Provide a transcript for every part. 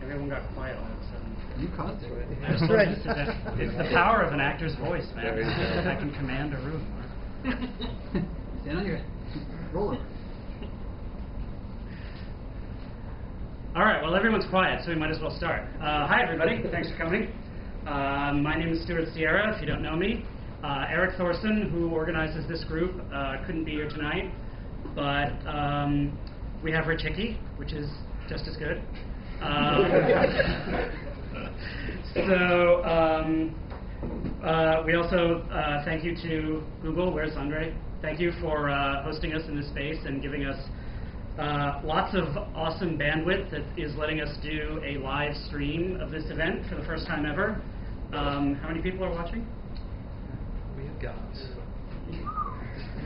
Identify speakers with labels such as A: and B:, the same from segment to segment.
A: Everyone got quiet all of a sudden.
B: You caused it.
A: That's right. It's the power of an actor's voice, man. I can command a room.
B: Stand on your head. Roll over.
A: All right, well, everyone's quiet, so we might as well start. Hi, everybody. Thanks for coming. My name is Stuart Sierra, if you don't know me. Eric Thorson, who organizes this group, couldn't be here tonight, but we have Rich Hickey, which is just as good. We also thank you to Google. Where's Andre? Thank you for hosting us in this space and giving us lots of awesome bandwidth that is letting us do a live stream of this event for the first time ever. How many people are watching?
C: We've got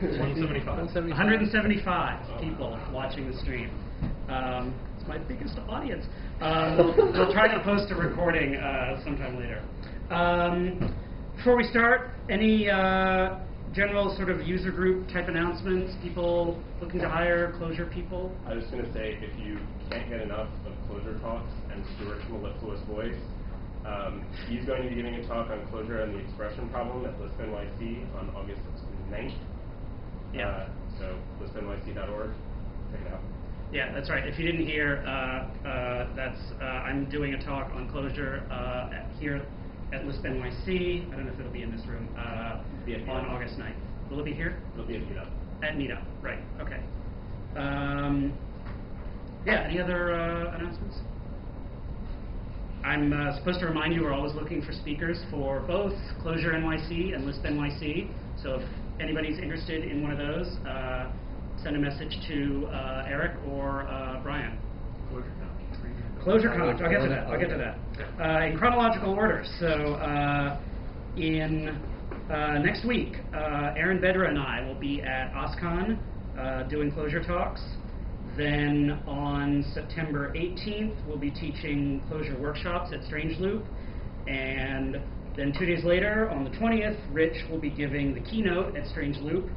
A: 175 people watching the stream. It's my biggest audience. We'll try to post a recording sometime later. Before we start, any general sort of user group type announcements? People looking to hire Clojure people?
D: I was going to say, if you can't get enough of Clojure talks and Stuart's mellifluous voice, he's going to be giving a talk on Clojure and the expression problem at Lisp NYC on August 9th.
A: Yeah.
D: So lispnyc.org. Check it out.
A: Yeah, that's right. If you didn't hear, I'm doing a talk on Clojure here at Lisp NYC. I don't know if it'll be in this room on August 9th. Will it be here?
D: It'll be at Meetup.
A: At Meetup, right. Okay. Yeah, any other announcements? I'm supposed to remind you we're always looking for speakers for both Clojure NYC and Lisp NYC. So if anybody's interested in one of those, send a message to Eric or Brian. ClojureCon. I'll get to that. In chronological order. So in next week, Aaron Bedra and I will be at OSCON doing Clojure talks. Then on September 18th, we'll be teaching Clojure workshops at Strange Loop. And then 2 days later, on the 20th, Rich will be giving the keynote at Strange Loop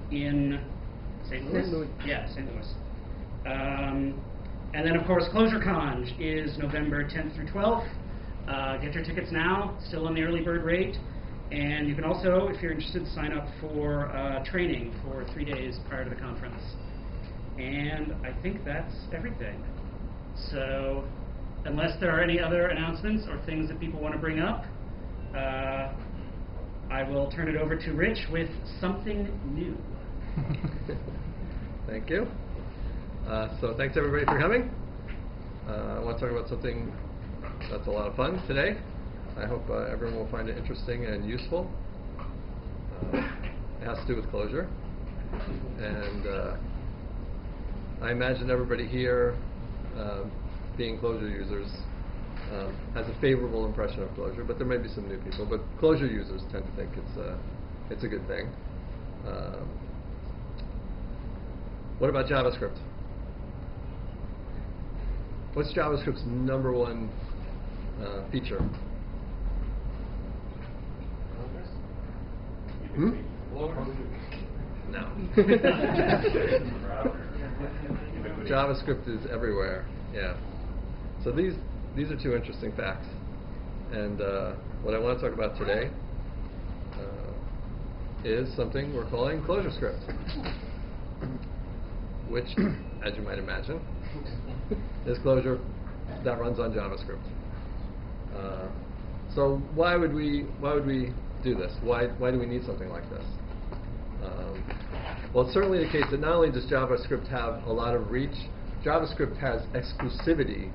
A: in St. Louis? Yeah, St. Louis. And then, of course, ClojureCon is November 10th through 12th. Get your tickets now, still on the early bird rate. And you can also, if you're interested, sign up for training for 3 days prior to the conference. And I think that's everything. So, unless there are any other announcements or things that people want to bring up, I will turn it over to Rich with something new.
C: Thank you. So thanks everybody for coming. I want to talk about something that's a lot of fun today. I hope everyone will find it interesting and useful. It has to do with Clojure. And I imagine everybody here, being Clojure users, has a favorable impression of Clojure, but there may be some new people. But Clojure users tend to think it's a good thing. What about JavaScript? What's JavaScript's #1 feature? No. JavaScript is everywhere. Yeah. So these are two interesting facts, and what I want to talk about today is something we're calling ClojureScript, which, as you might imagine, is Clojure that runs on JavaScript. So why would we do this? Why do we need something like this? Well, it's certainly the case that not only does JavaScript have a lot of reach, JavaScript has exclusivity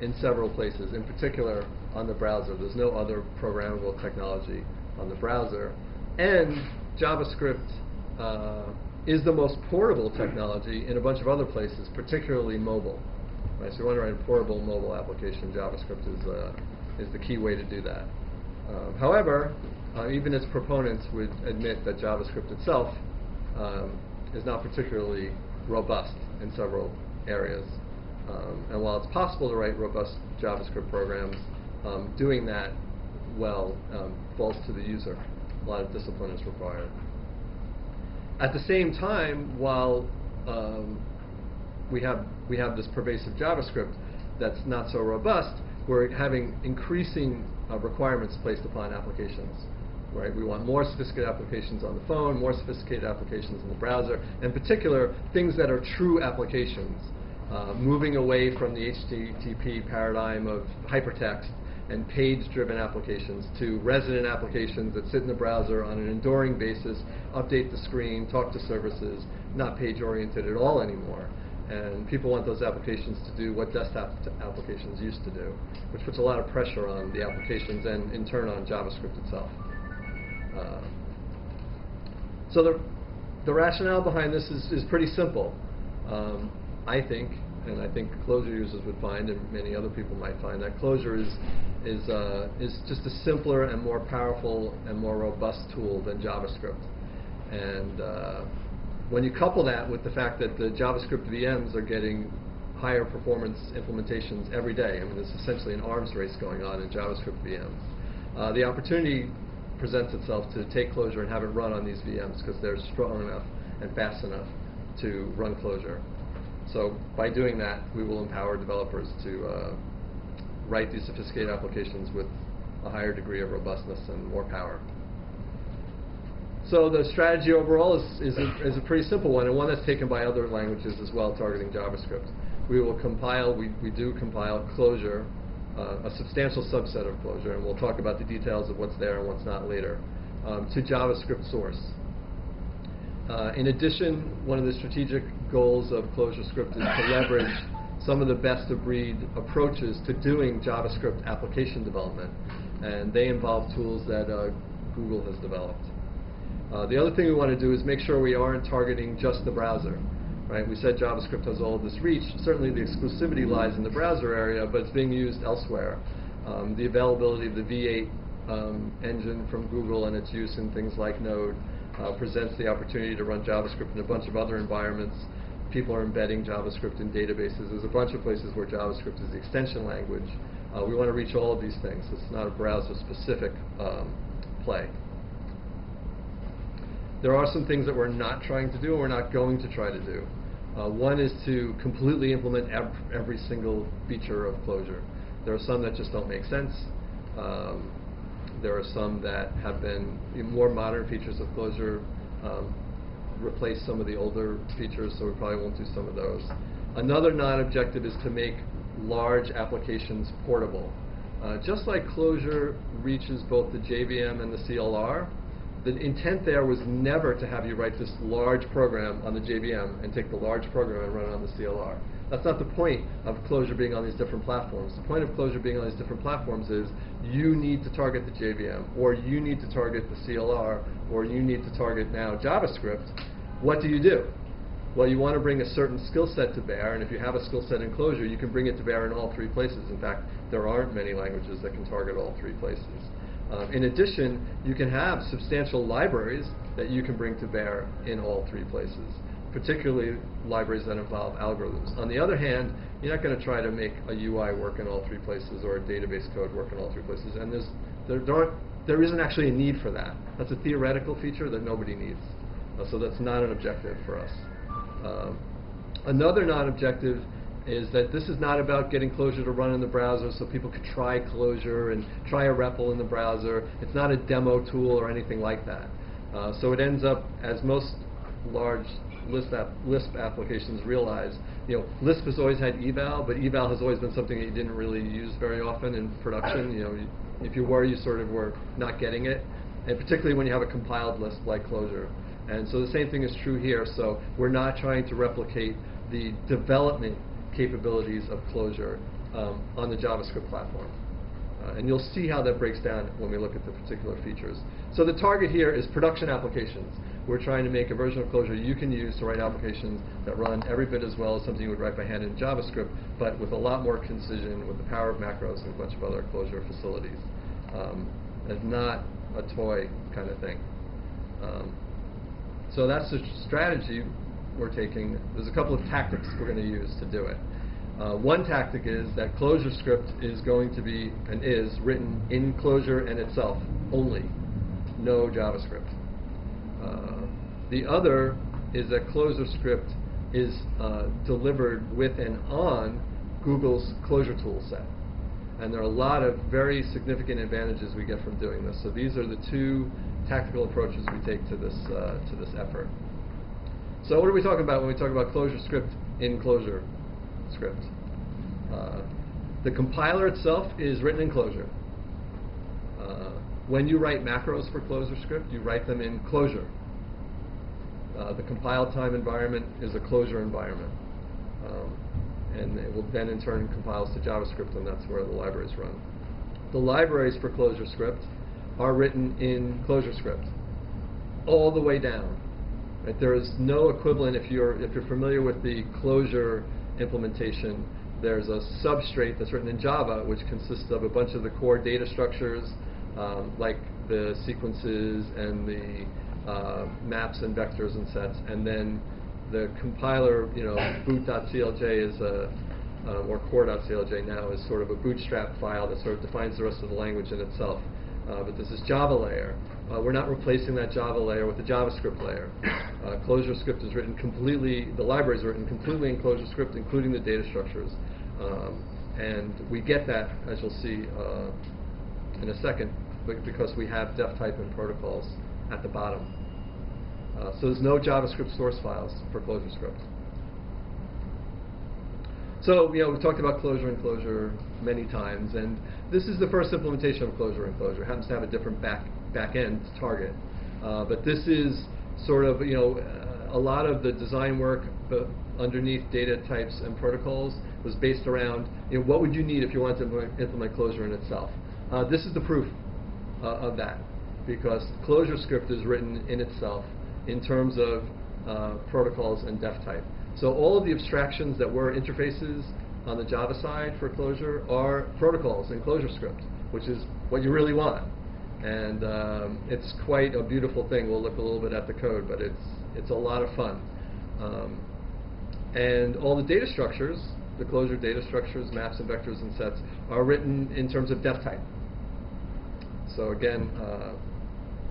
C: in several places, in particular on the browser. There's no other programmable technology on the browser. And JavaScript is the most portable technology in a bunch of other places, particularly mobile. Right? So you want to write a portable mobile application, JavaScript is the key way to do that. However, even its proponents would admit that JavaScript itself is not particularly robust in several areas. And while it's possible to write robust JavaScript programs, doing that well falls to the user. A lot of discipline is required. At the same time, while we have this pervasive JavaScript, that's not so robust, we're having increasing requirements placed upon applications. Right? We want more sophisticated applications on the phone, more sophisticated applications in the browser, in particular, things that are true applications, moving away from the HTTP paradigm of hypertext and page-driven applications to resident applications that sit in the browser on an enduring basis, update the screen, talk to services, not page-oriented at all anymore. And people want those applications to do what desktop applications used to do, which puts a lot of pressure on the applications and, in turn, on JavaScript itself. So the rationale behind this is pretty simple. I think, and I think Clojure users would find, and many other people might find, that Clojure is just a simpler and more powerful and more robust tool than JavaScript. And when you couple that with the fact that the JavaScript VMs are getting higher performance implementations every day, I mean, there's essentially an arms race going on in JavaScript VMs. The opportunity presents itself to take Clojure and have it run on these VMs because they're strong enough and fast enough to run Clojure. So by doing that, we will empower developers to write these sophisticated applications with a higher degree of robustness and more power. So the strategy overall is a pretty simple one, and one that's taken by other languages as well, targeting JavaScript. We will compile, we do compile Clojure, a substantial subset of Clojure, and we'll talk about the details of what's there and what's not later, to JavaScript source. In addition, one of the strategic goals of ClojureScript is to leverage some of the best-of-breed approaches to doing JavaScript application development, and they involve tools that Google has developed. The other thing we want to do is make sure we aren't targeting just the browser. Right? We said JavaScript has all of this reach. Certainly the exclusivity lies in the browser area, but it's being used elsewhere. The availability of the V8 engine from Google and its use in things like Node presents the opportunity to run JavaScript in a bunch of other environments. People are embedding JavaScript in databases. There's a bunch of places where JavaScript is the extension language. We want to reach all of these things. It's not a browser-specific play. There are some things that we're not trying to do and we're not going to try to do. One is to completely implement every single feature of Clojure. There are some that just don't make sense. There are some that have been more modern features of Clojure replace some of the older features, so we probably won't do some of those. Another non-objective is to make large applications portable. Just like Clojure reaches both the JVM and the CLR, the intent there was never to have you write this large program on the JVM and take the large program and run it on the CLR. That's not the point of Clojure being on these different platforms. The point of Clojure being on these different platforms is you need to target the JVM, or you need to target the CLR, or you need to target now JavaScript. What do? Well, you want to bring a certain skill set to bear, and if you have a skill set in Clojure, you can bring it to bear in all three places. In fact, there aren't many languages that can target all three places. In addition, you can have substantial libraries that you can bring to bear in all three places, particularly libraries that involve algorithms. On the other hand, you're not going to try to make a UI work in all three places or a database code work in all three places, and there isn't actually a need for that. That's a theoretical feature that nobody needs. So that's not an objective for us. Another non-objective is that this is not about getting Clojure to run in the browser so people could try Clojure and try a REPL in the browser. It's not a demo tool or anything like that. So it ends up, as most large Lisp applications realize, Lisp has always had eval, but eval has always been something that you didn't really use very often in production. If you were, you sort of were not getting it, and particularly when you have a compiled Lisp like Clojure. And so the same thing is true here. So we're not trying to replicate the development capabilities of Clojure on the JavaScript platform. And you'll see how that breaks down when we look at the particular features. So the target here is production applications. We're trying to make a version of Clojure you can use to write applications that run every bit as well as something you would write by hand in JavaScript, but with a lot more concision, with the power of macros and a bunch of other Clojure facilities. It's not a toy kind of thing. So that's the strategy we're taking. There's a couple of tactics we're going to use to do it. One tactic is that ClojureScript is going to be, and is, written in Clojure and itself only, no JavaScript. The other is that ClojureScript is delivered with and on Google's Clojure tool set. And there are a lot of very significant advantages we get from doing this. So these are the two tactical approaches we take to this effort. So what are we talking about when we talk about ClojureScript in ClojureScript? The compiler itself is written in Clojure. When you write macros for ClojureScript, you write them in Clojure. The compile time environment is a Clojure environment. And it will then in turn compiles to JavaScript, and that's where the libraries run. The libraries for ClojureScript are written in ClojureScript, all the way down. Right? There is no equivalent. If you're familiar with the Clojure implementation, there's a substrate that's written in Java, which consists of a bunch of the core data structures, like the sequences and the maps and vectors and sets, and then the compiler, boot.clj is or core.clj now is sort of a bootstrap file that sort of defines the rest of the language in itself. But there's this Java layer. We're not replacing that Java layer with the JavaScript layer. ClojureScript is written completely, the library is written completely in ClojureScript, including the data structures. And we get that, as you'll see in a second, because we have def type and protocols at the bottom. So there's no JavaScript source files for ClojureScript. So, we've talked about Clojure and Clojure many times, and this is the first implementation of Clojure and Clojure. It happens to have a different back-end target. But this is sort of, a lot of the design work underneath data types and protocols was based around, what would you need if you wanted to implement Clojure in itself? This is the proof of that, because ClojureScript is written in itself in terms of protocols and def type. So all of the abstractions that were interfaces on the Java side for Clojure are protocols in ClojureScript, which is what you really want. And it's quite a beautiful thing. We'll look a little bit at the code, but it's a lot of fun. And all the data structures, the Clojure data structures, maps and vectors and sets, are written in terms of def type. So again,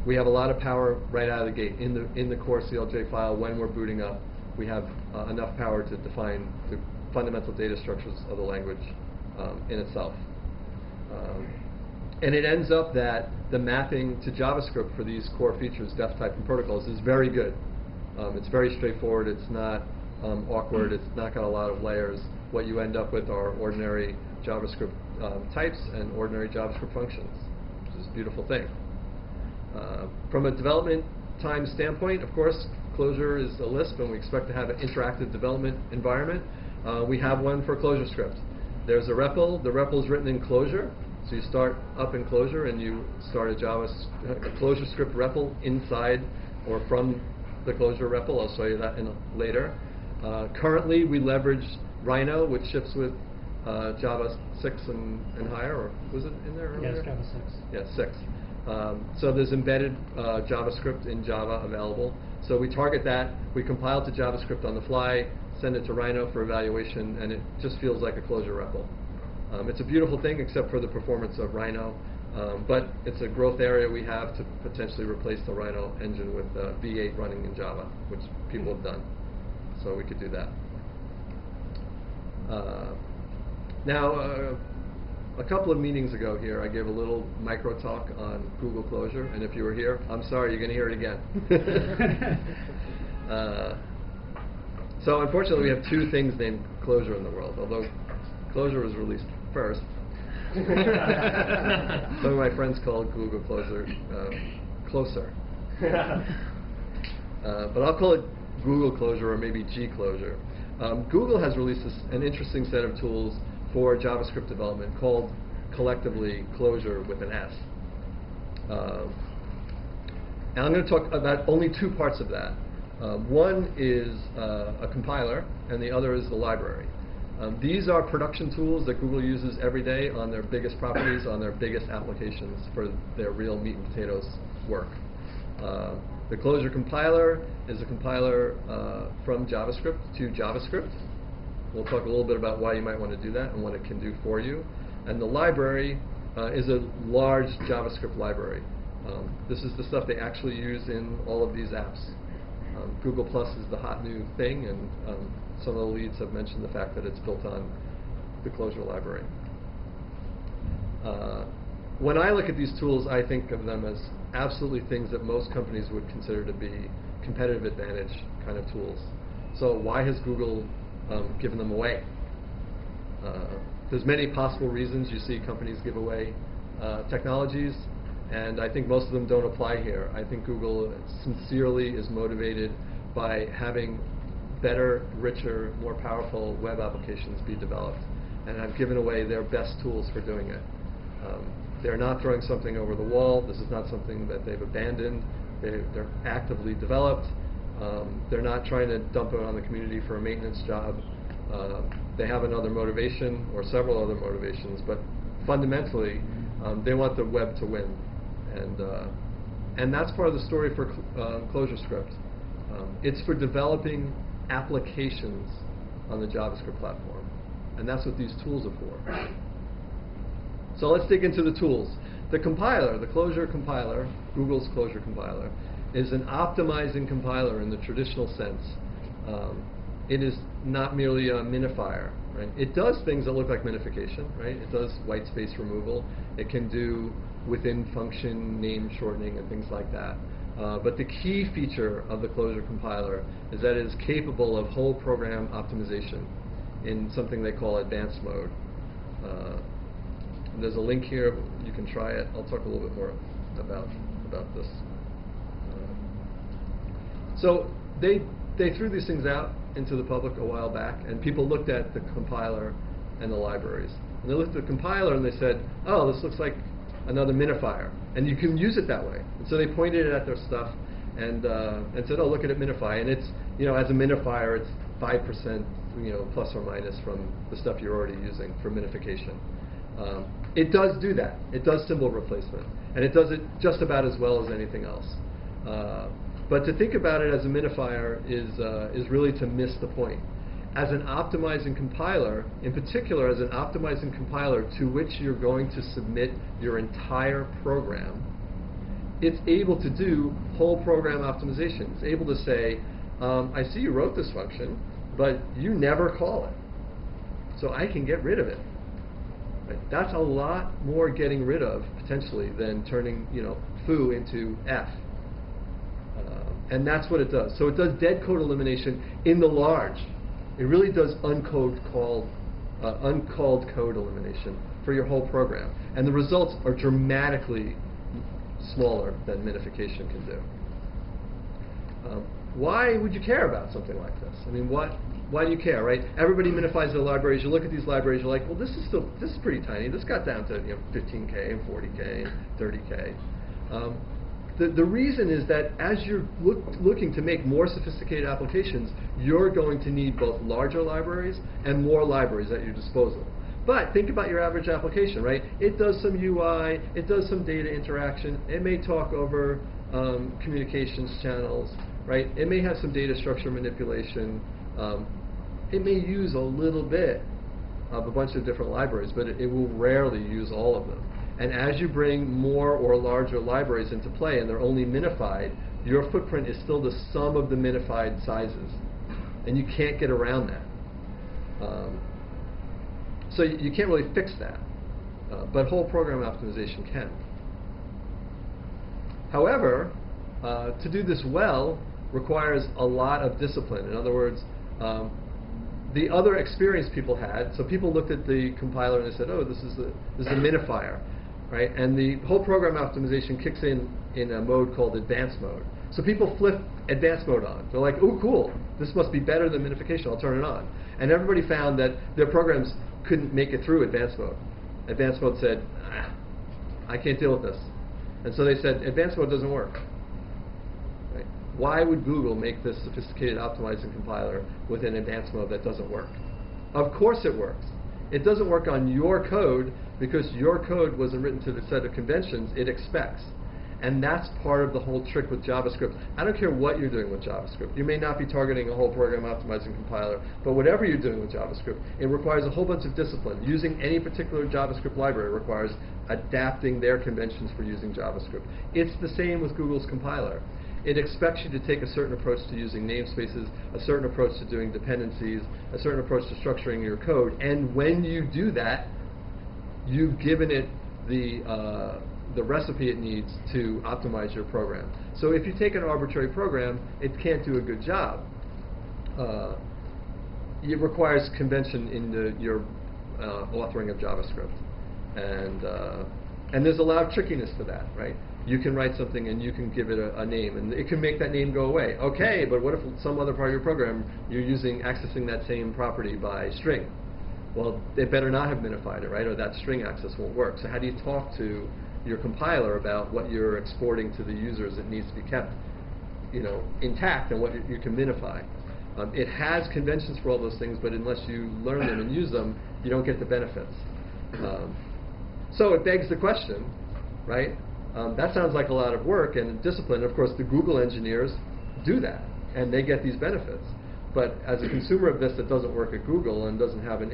C: we have a lot of power right out of the gate in the core CLJ file. When we're booting up, we have enough power to define the fundamental data structures of the language in itself. And it ends up that the mapping to JavaScript for these core features, def type and protocols, is very good. It's very straightforward. It's not awkward. It's not got a lot of layers. What you end up with are ordinary JavaScript types and ordinary JavaScript functions, which is a beautiful thing. From a development time standpoint, of course, Clojure is a Lisp, and we expect to have an interactive development environment. We have one for ClojureScript. There's a REPL. The REPL is written in Clojure, so you start up in Clojure and you start a ClojureScript REPL inside or from the Clojure REPL. I'll show you that later. Currently, we leverage Rhino, which ships with Java 6 and higher, or was it in there earlier?
A: Yes, Java 6.
C: Yeah, 6. So there's embedded JavaScript in Java available. So we target that, we compile to JavaScript on the fly, send it to Rhino for evaluation, and it just feels like a Clojure REPL. It's a beautiful thing, except for the performance of Rhino, but it's a growth area we have to potentially replace the Rhino engine with V8 running in Java, which people have done. So we could do that. Now, a couple of meetings ago here, I gave a little micro talk on Google Clojure, and if you were here, I'm sorry, you're going to hear it again. So unfortunately, we have two things named Clojure in the world, although Clojure was released first. Some of my friends call Google Clojure closer. But I'll call it Google Clojure or maybe G Clojure. Google has released an interesting set of tools for JavaScript development called collectively Clojure with an S. And I'm going to talk about only two parts of that. One is a compiler, and the other is the library. These are production tools that Google uses every day on their biggest properties, on their biggest applications for their real meat and potatoes work. The Clojure compiler is a compiler from JavaScript to JavaScript. We'll talk a little bit about why you might want to do that and what it can do for you. And the library is a large JavaScript library. This is the stuff they actually use in all of these apps. Google Plus is the hot new thing, and some of the leads have mentioned the fact that it's built on the Clojure library. When I look at these tools, I think of them as absolutely things that most companies would consider to be competitive advantage kind of tools. So why has Google given them away? There's many possible reasons you see companies give away technologies, and I think most of them don't apply here. I think Google sincerely is motivated by having better, richer, more powerful web applications be developed, and have given away their best tools for doing it. They're not throwing something over the wall. This is not something that they've abandoned. They're actively developed. They're not trying to dump it on the community for a maintenance job. They have another motivation, or several other motivations, but fundamentally, they want the web to win. And that's part of the story for ClojureScript. It's for developing applications on the JavaScript platform. And that's what these tools are for. So let's dig into the tools. The compiler, the Clojure compiler, Google's Clojure compiler, is an optimizing compiler in the traditional sense. It is not merely a minifier, right? It does things that look like minification, right? It does white space removal. It can do within function name shortening and things like that. But the key feature of the Clojure compiler is that it is capable of whole program optimization in something they call advanced mode. There's a link here. You can try it. I'll talk a little bit more about this. So they threw these things out into the public a while back, and people looked at the compiler and the libraries. And they looked at the compiler and they said, oh, this looks like another minifier, and you can use it that way. And so they pointed it at their stuff and said, oh, look at it minify. And it's, as a minifier, it's 5%, plus or minus from the stuff you're already using for minification. It does do that. It does symbol replacement, and it does it just about as well as anything else. But to think about it as a minifier is really to miss the point. As an optimizing compiler, in particular as an optimizing compiler to which you're going to submit your entire program, it's able to do whole program optimization. It's able to say, I see you wrote this function, but you never call it. So I can get rid of it. Right? That's a lot more getting rid of, potentially, than turning foo into f. And that's what it does. So it does dead code elimination in the large. It really does uncalled code elimination for your whole program. And the results are dramatically smaller than minification can do. Why would you care about something like this? I mean, why do you care, right? Everybody minifies their libraries. You look at these libraries, you're like, well, this is pretty tiny. This got down to 15K and 40K and 30K. The reason is that as you're looking to make more sophisticated applications, you're going to need both larger libraries and more libraries at your disposal. But think about your average application, right? It does some UI, it does some data interaction, it may talk over communications channels, right? It may have some data structure manipulation. It may use a little bit of a bunch of different libraries, but it will rarely use all of them. And as you bring more or larger libraries into play and they're only minified, your footprint is still the sum of the minified sizes. And you can't get around that. So you can't really fix that. But whole program optimization can. However, to do this well requires a lot of discipline. In other words, the other experience people had, so people looked at the compiler and they said, oh, this is a minifier. Right? And the whole program optimization kicks in a mode called advanced mode. So people flip advanced mode on. They're like, oh, cool, this must be better than minification, I'll turn it on. And everybody found that their programs couldn't make it through advanced mode. Advanced mode said, I can't deal with this. And so they said, advanced mode doesn't work. Right? Why would Google make this sophisticated optimizing compiler with an advanced mode that doesn't work? Of course it works. It doesn't work on your code because your code wasn't written to the set of conventions it expects. And that's part of the whole trick with JavaScript. I don't care what you're doing with JavaScript. You may not be targeting a whole program optimizing compiler, but whatever you're doing with JavaScript, it requires a whole bunch of discipline. Using any particular JavaScript library requires adapting their conventions for using JavaScript. It's the same with Google's compiler. It expects you to take a certain approach to using namespaces, a certain approach to doing dependencies, a certain approach to structuring your code. And when you do that, you've given it the recipe it needs to optimize your program. So if you take an arbitrary program, it can't do a good job. It requires convention in your authoring of JavaScript. And there's a lot of trickiness to that, right? You can write something and you can give it a name, and it can make that name go away. Okay, but what if some other part of your program you're accessing that same property by string? Well, they better not have minified it, right? Or that string access won't work. So how do you talk to your compiler about what you're exporting to the users that needs to be kept, intact, and what you can minify? It has conventions for all those things, but unless you learn them and use them, you don't get the benefits. So it begs the question, right? That sounds like a lot of work and discipline. Of course, the Google engineers do that, and they get these benefits. But as a consumer of this that doesn't work at Google and doesn't have an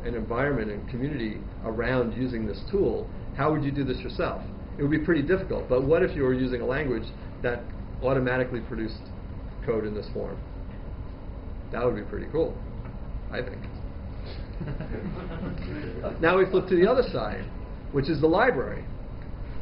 C: environment and community around using this tool, how would you do this yourself? It would be pretty difficult. But what if you were using a language that automatically produced code in this form? That would be pretty cool, I think. Now we flip to the other side, which is the library.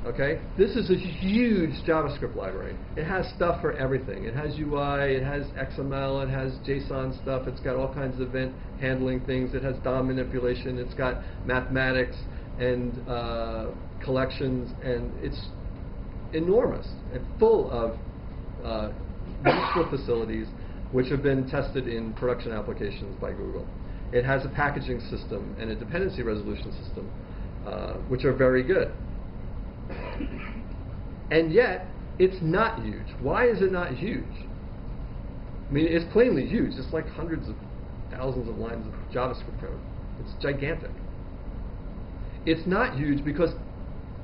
C: Okay? This is a huge JavaScript library. It has stuff for everything. It has UI, it has XML, it has JSON stuff, it's got all kinds of event handling things, it has DOM manipulation, it's got mathematics and collections, and it's enormous and full of useful facilities which have been tested in production applications by Google. It has a packaging system and a dependency resolution system, which are very good. And yet, it's not huge. Why is it not huge? I mean, it's plainly huge. It's like hundreds of thousands of lines of JavaScript code. It's gigantic. It's not huge because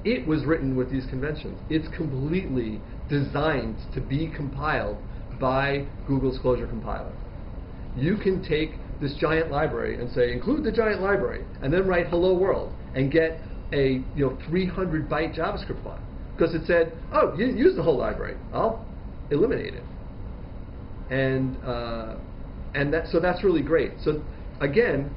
C: it was written with these conventions. It's completely designed to be compiled by Google's Clojure compiler. You can take this giant library and say, include the giant library, and then write hello world, and get a 300-byte JavaScript file. Because it said, oh, you didn't use the whole library. I'll eliminate it. And so that's really great. So again,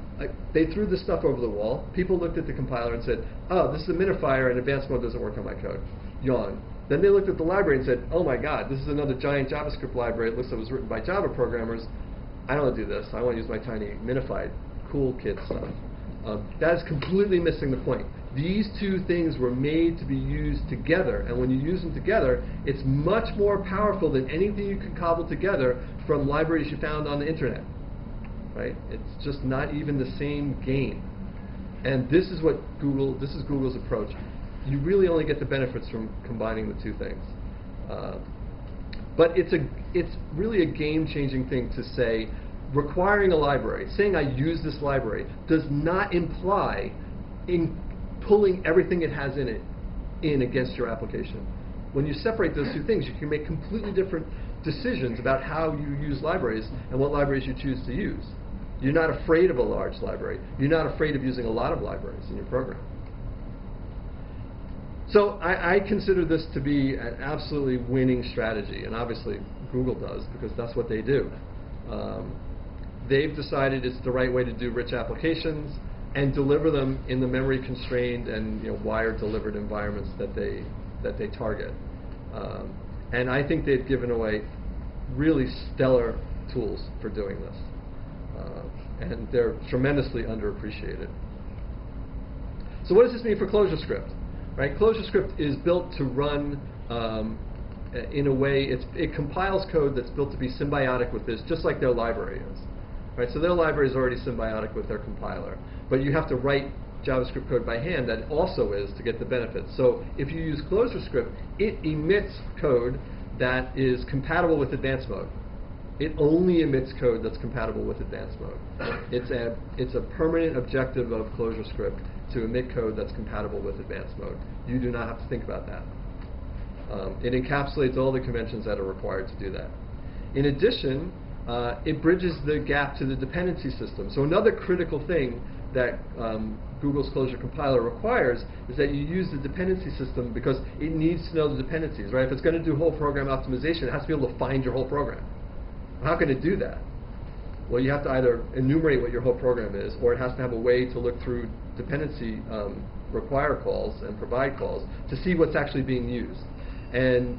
C: they threw this stuff over the wall. People looked at the compiler and said, oh, this is a minifier and advanced mode doesn't work on my code. Yawn. Then they looked at the library and said, oh my God, this is another giant JavaScript library. It looks like it was written by Java programmers. I don't want to do this. I want to use my tiny minified cool kid stuff. That is completely missing the point. These two things were made to be used together, and when you use them together, it's much more powerful than anything you could cobble together from libraries you found on the internet. Right? It's just not even the same game. And this is Google's approach. You really only get the benefits from combining the two things. But it's really a game-changing thing to say, requiring a library, saying I use this library, does not imply in pulling everything it has in it in against your application. When you separate those two things, you can make completely different decisions about how you use libraries and what libraries you choose to use. You're not afraid of a large library. You're not afraid of using a lot of libraries in your program. So I consider this to be an absolutely winning strategy, and obviously Google does, because that's what they do. They've decided it's the right way to do rich applications and deliver them in the memory-constrained and wire-delivered environments that they target. And I think they've given away really stellar tools for doing this, and they're tremendously underappreciated. So what does this mean for ClojureScript? Right? ClojureScript is built to run in a way, it compiles code that's built to be symbiotic with this, just like their library is. Right? So their library is already symbiotic with their compiler. But you have to write JavaScript code by hand that also is to get the benefits. So if you use ClojureScript, it emits code that is compatible with advanced mode. It only emits code that's compatible with advanced mode. It's a permanent objective of ClojureScript to emit code that's compatible with advanced mode. You do not have to think about that. It encapsulates all the conventions that are required to do that. In addition, it bridges the gap to the dependency system. So another critical thing that Google's Clojure compiler requires is that you use the dependency system because it needs to know the dependencies, right? If it's going to do whole program optimization, it has to be able to find your whole program. How can it do that? Well, you have to either enumerate what your whole program is, or it has to have a way to look through dependency require calls and provide calls to see what's actually being used. And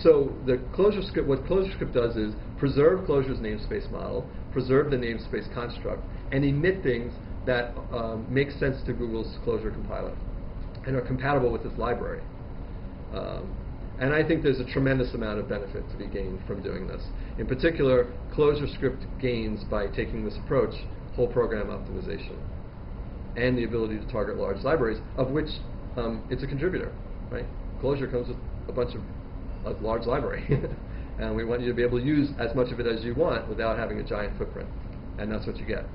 C: so the ClojureScript, what ClojureScript does is preserve Clojure's namespace model, preserve the namespace construct, and emit things that make sense to Google's Clojure compiler and are compatible with its library. And I think there's a tremendous amount of benefit to be gained from doing this. In particular, ClojureScript gains by taking this approach, whole program optimization, and the ability to target large libraries, of which it's a contributor, right? Clojure comes with a bunch of a large library, and we want you to be able to use as much of it as you want without having a giant footprint, and that's what you get.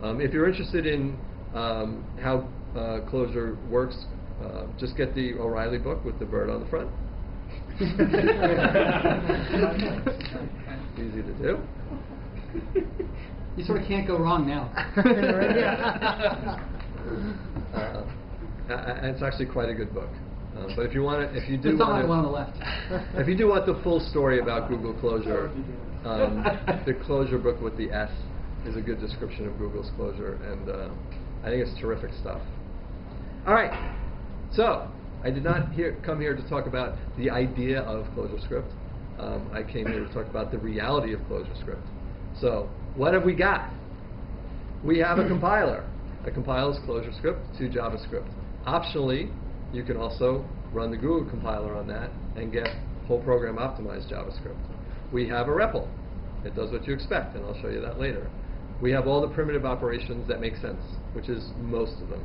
C: If you're interested in how Clojure works, just get the O'Reilly book with the bird on the front. Easy to do.
B: You sort of can't go wrong now.
C: And it's actually quite a good book. But if you want it, if you do
B: it's
C: want
B: not like
C: it,
B: the one on the left.
C: if you do want the full story about Google Clojure, the Clojure book with the S is a good description of Google's Clojure, and I think it's terrific stuff. All right, so I did not come here to talk about the idea of ClojureScript. I came here to talk about the reality of ClojureScript. So what have we got? We have a compiler. It compiles ClojureScript to JavaScript. Optionally, you can also run the Google compiler on that and get whole program optimized JavaScript. We have a REPL. It does what you expect, and I'll show you that later. We have all the primitive operations that make sense, which is most of them.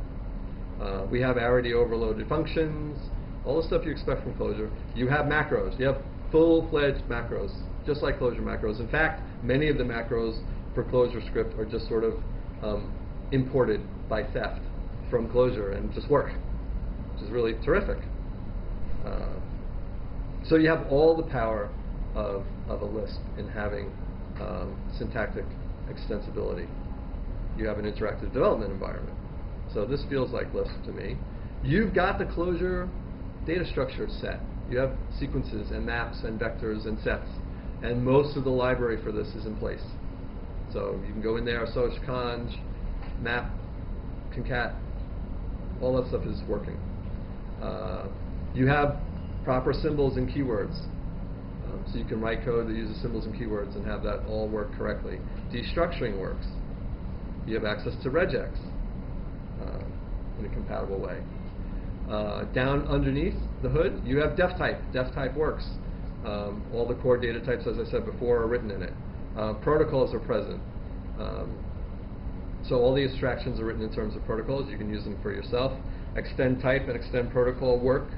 C: We have arity overloaded functions, all the stuff you expect from Clojure. You have macros. You have full-fledged macros, just like Clojure macros. In fact, many of the macros for ClojureScript are just sort of imported by theft from Clojure and just work, which is really terrific. So you have all the power of a Lisp in having syntactic extensibility. You have an interactive development environment. So this feels like Lisp to me. You've got the Clojure data structure set. You have sequences and maps and vectors and sets, and most of the library for this is in place. So you can go in there, soch, conj, map, concat, all that stuff is working. You have proper symbols and keywords. So you can write code that uses symbols and keywords and have that all work correctly. Destructuring works. You have access to regex in a compatible way. Down underneath the hood, you have def type. Def type works. All the core data types, as I said before, are written in it. Protocols are present. So all the abstractions are written in terms of protocols. You can use them for yourself. Extend type and extend protocol work.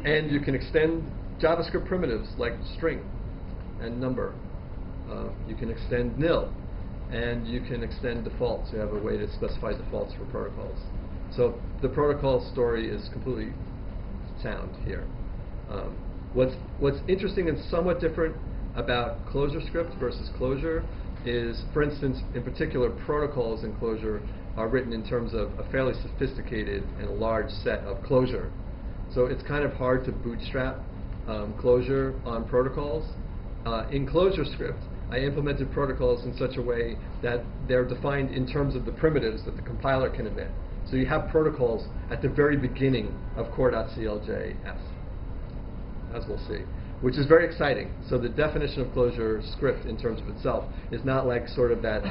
C: And you can extend JavaScript primitives like string and number. You can extend nil. And you can extend defaults. You have a way to specify defaults for protocols. So the protocol story is completely sound here. What's interesting and somewhat different about ClojureScript versus Clojure is, for instance, in particular, protocols in Clojure are written in terms of a fairly sophisticated and large set of Clojure. So it's kind of hard to bootstrap Clojure on protocols. In ClojureScript, I implemented protocols in such a way that they're defined in terms of the primitives that the compiler can emit. So you have protocols at the very beginning of core.cljs, as we'll see, which is very exciting. So the definition of ClojureScript in terms of itself is not like sort of that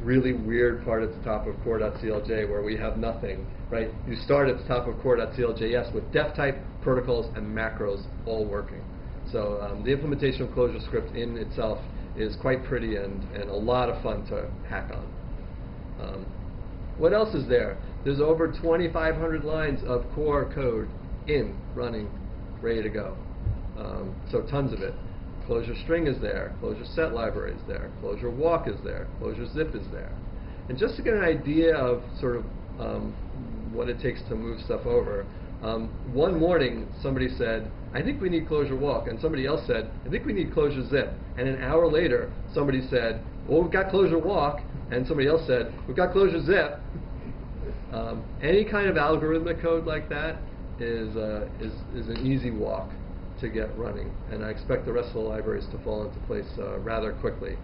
C: really weird part at the top of core.clj where we have nothing, right? You start at the top of core.cljs with def type, protocols, and macros all working. So the implementation of ClojureScript in itself is quite pretty and a lot of fun to hack on. What else is there? There's over 2,500 lines of core code running, ready to go. So tons of it. Clojure string is there. Clojure set library is there. Clojure walk is there. Clojure zip is there. And just to get an idea of sort of what it takes to move stuff over, one morning somebody said, I think we need Clojure walk, and somebody else said, I think we need Clojure zip. And an hour later, somebody said, well, we've got Clojure walk, And somebody else said, we've got ClojureZip. Any kind of algorithmic code like that is an easy walk to get running, and I expect the rest of the libraries to fall into place rather quickly.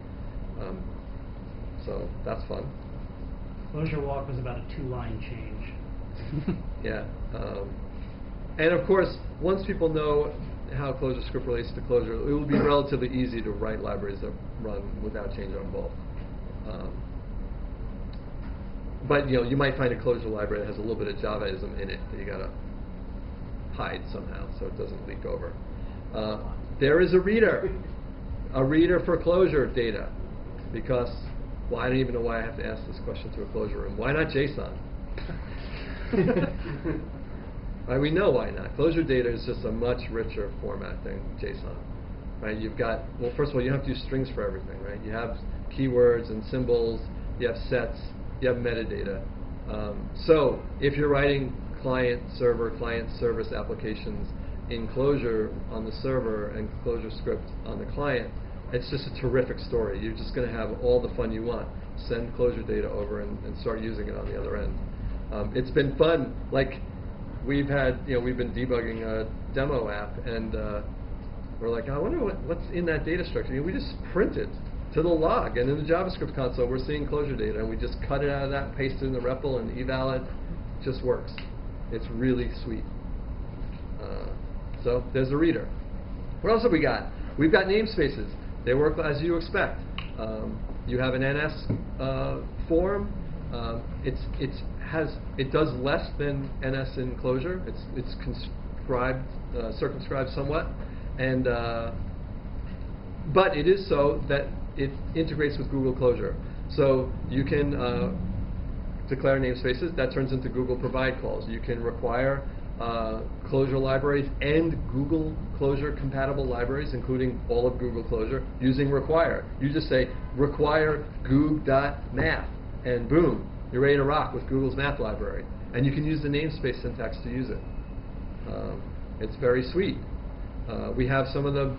C: So that's fun.
A: Clojure walk was about a 2-line change.
C: Yeah. And of course, once people know how ClojureScript relates to Clojure, it will be relatively easy to write libraries that run without change on both. But you might find a Clojure library that has a little bit of Javaism in it that you gotta hide somehow so it doesn't leak over. There is a reader for Clojure data, because, well, I don't even know why I have to ask this question to a Clojure room. Why not JSON? Right, we know why not. Clojure data is just a much richer format than JSON. Right? You've got, well, first of all, you have to use strings for everything, right? You have keywords and symbols, you have sets, you have metadata. So if you're writing client-server, client-service applications in Clojure on the server and ClojureScript on the client, it's just a terrific story. You're just going to have all the fun you want. Send Clojure data over and start using it on the other end. It's been fun. Like, we've been debugging a demo app, and we're like, I wonder what's in that data structure. We just print it to the log, and in the JavaScript console, we're seeing Clojure data, and we just cut it out of that, paste it in the REPL, and eval it. It just works. It's really sweet. So there's a reader. What else have we got? We've got namespaces. They work as you expect. You have an NS form. It does less than NS in Clojure. It's circumscribed somewhat, and but it is so that it integrates with Google Clojure. So you can declare namespaces. That turns into Google provide calls. You can require Clojure libraries and Google Clojure compatible libraries, including all of Google Clojure, using require. You just say require goog.math, and boom, you're ready to rock with Google's math library. And you can use the namespace syntax to use it. It's very sweet. We have some of the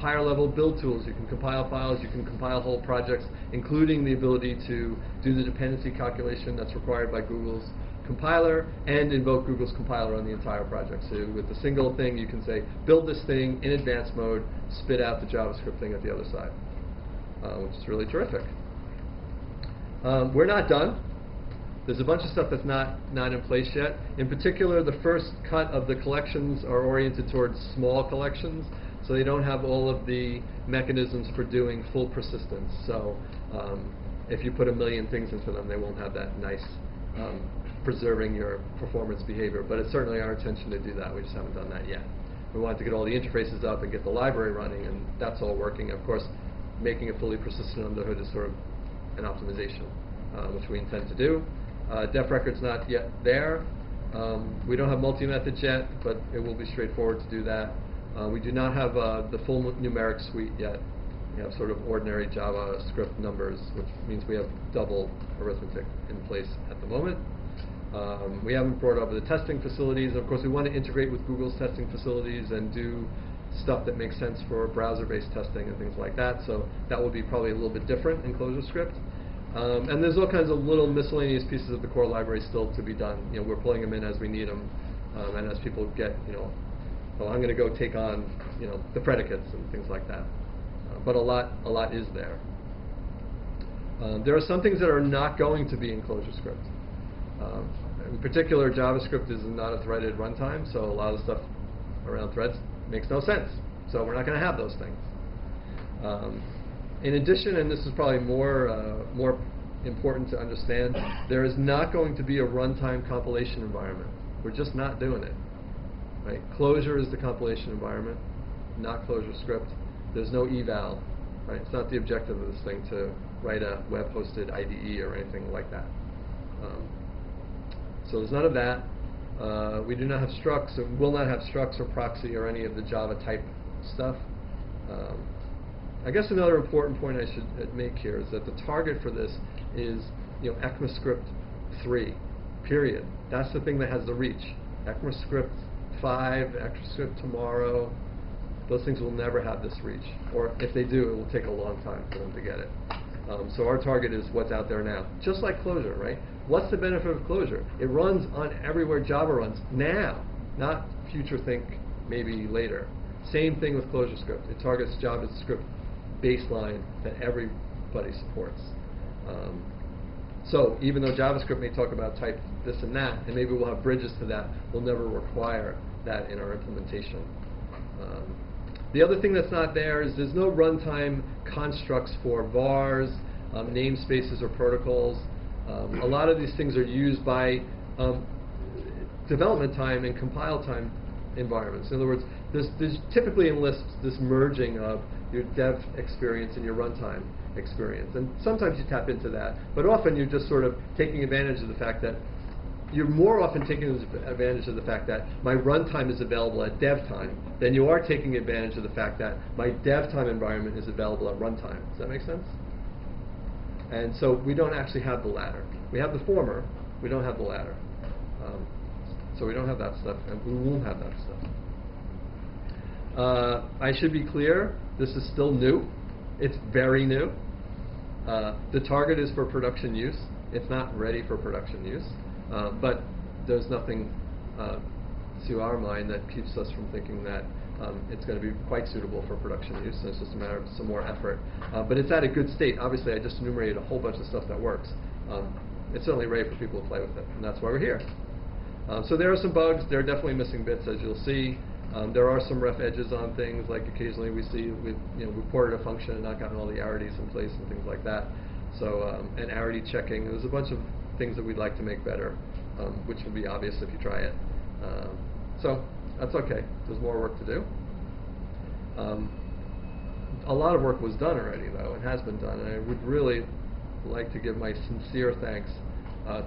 C: higher level build tools. You can compile files, you can compile whole projects, including the ability to do the dependency calculation that's required by Google's compiler, and invoke Google's compiler on the entire project. So with a single thing, you can say, build this thing in advanced mode, spit out the JavaScript thing at the other side, which is really terrific. We're not done. There's a bunch of stuff that's not in place yet. In particular, the first cut of the collections are oriented towards small collections, so they don't have all of the mechanisms for doing full persistence. So if you put 1 million things into them, they won't have that nice preserving your performance behavior. But it's certainly our intention to do that. We just haven't done that yet. We wanted to get all the interfaces up and get the library running, and that's all working. Of course, making it fully persistent under the hood is sort of an optimization, which we intend to do. Def record's not yet there. We don't have multi-methods yet, but it will be straightforward to do that. We do not have the full numeric suite yet. We have sort of ordinary JavaScript numbers, which means we have double arithmetic in place at the moment. We haven't brought over the testing facilities. Of course, we want to integrate with Google's testing facilities and do stuff that makes sense for browser-based testing and things like that. So that will be probably a little bit different in ClojureScript. And there's all kinds of little miscellaneous pieces of the core library still to be done. We're pulling them in as we need them, and as people get, well, I'm going to go take on, the predicates and things like that. But a lot is there. There are some things that are not going to be in ClojureScript. In particular, JavaScript is not a threaded runtime, so a lot of stuff around threads makes no sense. So we're not going to have those things. In addition, and this is probably more important to understand, there is not going to be a runtime compilation environment. We're just not doing it. Right? Clojure is the compilation environment, not ClojureScript. There's no eval. Right? It's not the objective of this thing to write a web-hosted IDE or anything like that. So there's none of that. We do not have structs, or will not have structs or proxy or any of the Java type stuff. I guess another important point I should make here is that the target for this is ECMAScript 3, period. That's the thing that has the reach. ECMAScript 5, ECMAScript tomorrow, those things will never have this reach. Or if they do, it will take a long time for them to get it. So our target is what's out there now. Just like Clojure, right? What's the benefit of Clojure? It runs on everywhere Java runs now, not future think maybe later. Same thing with ClojureScript. It targets JavaScript baseline that everybody supports. So even though JavaScript may talk about type this and that, and maybe we'll have bridges to that, we'll never require that in our implementation. The other thing that's not there is there's no runtime constructs for vars, namespaces, or protocols. A lot of these things are used by development time and compile time environments. In other words, there's typically in Lisp this merging of your dev experience and your runtime experience. And sometimes you tap into that, but often you're just sort of taking advantage of the fact that you're more often taking advantage of the fact that my runtime is available at dev time than you are taking advantage of the fact that my dev time environment is available at runtime. Does that make sense? And so we don't actually have the latter. We have the former, we don't have the latter. So we don't have that stuff, and we won't have that stuff. I should be clear, this is still new. It's very new. The target is for production use. It's not ready for production use. But there's nothing to our mind that keeps us from thinking that it's going to be quite suitable for production use. So it's just a matter of some more effort. But it's at a good state. Obviously, I just enumerated a whole bunch of stuff that works. It's certainly ready for people to play with it, and that's why we're here. So there are some bugs. There are definitely missing bits, as you'll see. There are some rough edges on things, like occasionally we see we ported a function and not gotten all the arities in place and things like that. So and arity checking. There's a bunch of things that we'd like to make better, which will be obvious if you try it. So that's okay. There's more work to do. A lot of work was done already, though, and has been done. And I would really like to give my sincere thanks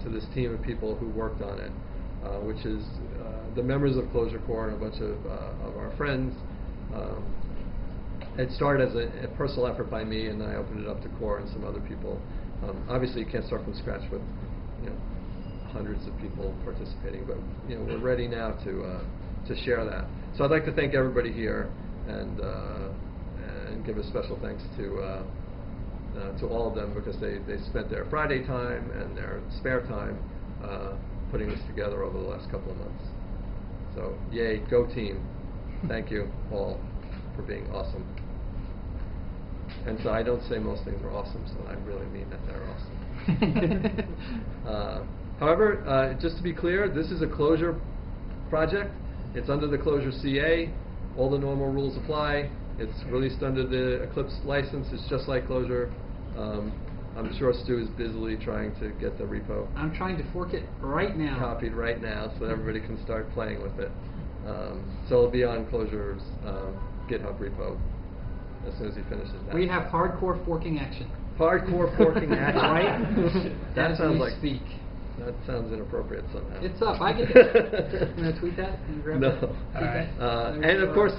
C: to this team of people who worked on it, which is the members of Clojure Core and a bunch of our friends. It started as a personal effort by me, and then I opened it up to Core and some other people. Obviously, you can't start from scratch with hundreds of people participating, but we're ready now to share that. So I'd like to thank everybody here, and give a special thanks to all of them, because they spent their Friday time and their spare time putting this together over the last couple of months. So yay, go team! Thank you all for being awesome. And so I don't say most things are awesome, so I really mean that they're awesome. However, just to be clear, this is a Clojure project. It's under the Clojure CA. All the normal rules apply. It's released under the Eclipse license. It's just like Clojure. I'm sure Stu is busily trying to get the repo.
B: I'm trying to fork it right now.
C: Copied right now, so that everybody can start playing with it. So it'll be on Clojure's GitHub repo as soon as he finishes that.
B: We have hardcore forking action.
C: Hardcore forking action.
B: Right?
C: That sounds like
B: speak.
C: That sounds inappropriate somehow.
B: It's up. I get it. You want to tweet that? Can you grab
C: No.
B: that?
C: All
B: right.
C: And of course,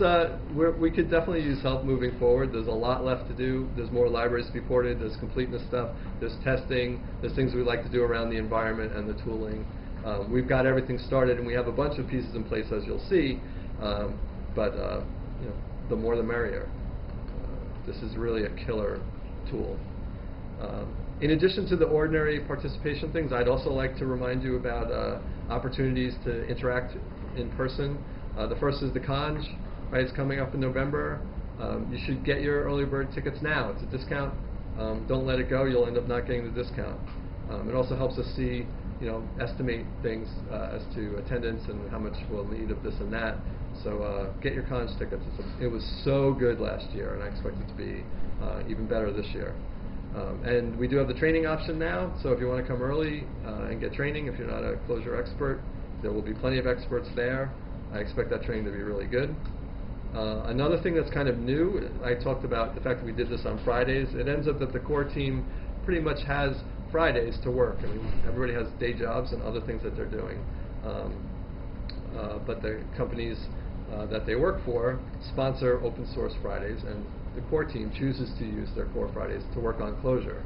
C: we could definitely use help moving forward. There's a lot left to do. There's more libraries to be ported. There's completeness stuff. There's testing. There's things we'd like to do around the environment and the tooling. We've got everything started, and we have a bunch of pieces in place, as you'll see. But the more the merrier. This is really a killer tool. In addition to the ordinary participation things, I'd also like to remind you about opportunities to interact in person. The first is the Conj, right? It's coming up in November. You should get your early bird tickets now. It's a discount. Don't let it go. You'll end up not getting the discount. It also helps us see, estimate things as to attendance and how much we'll need of this and that. So get your Conj tickets. It was so good last year, and I expect it to be even better this year. And we do have the training option now, so if you want to come early and get training, if you're not a Clojure expert, there will be plenty of experts there. I expect that training to be really good. Another thing that's kind of new, I talked about the fact that we did this on Fridays. It ends up that the core team pretty much has Fridays to work. I mean, everybody has day jobs and other things that they're doing. But the companies that they work for sponsor open source Fridays, and the core team chooses to use their core Fridays to work on Clojure.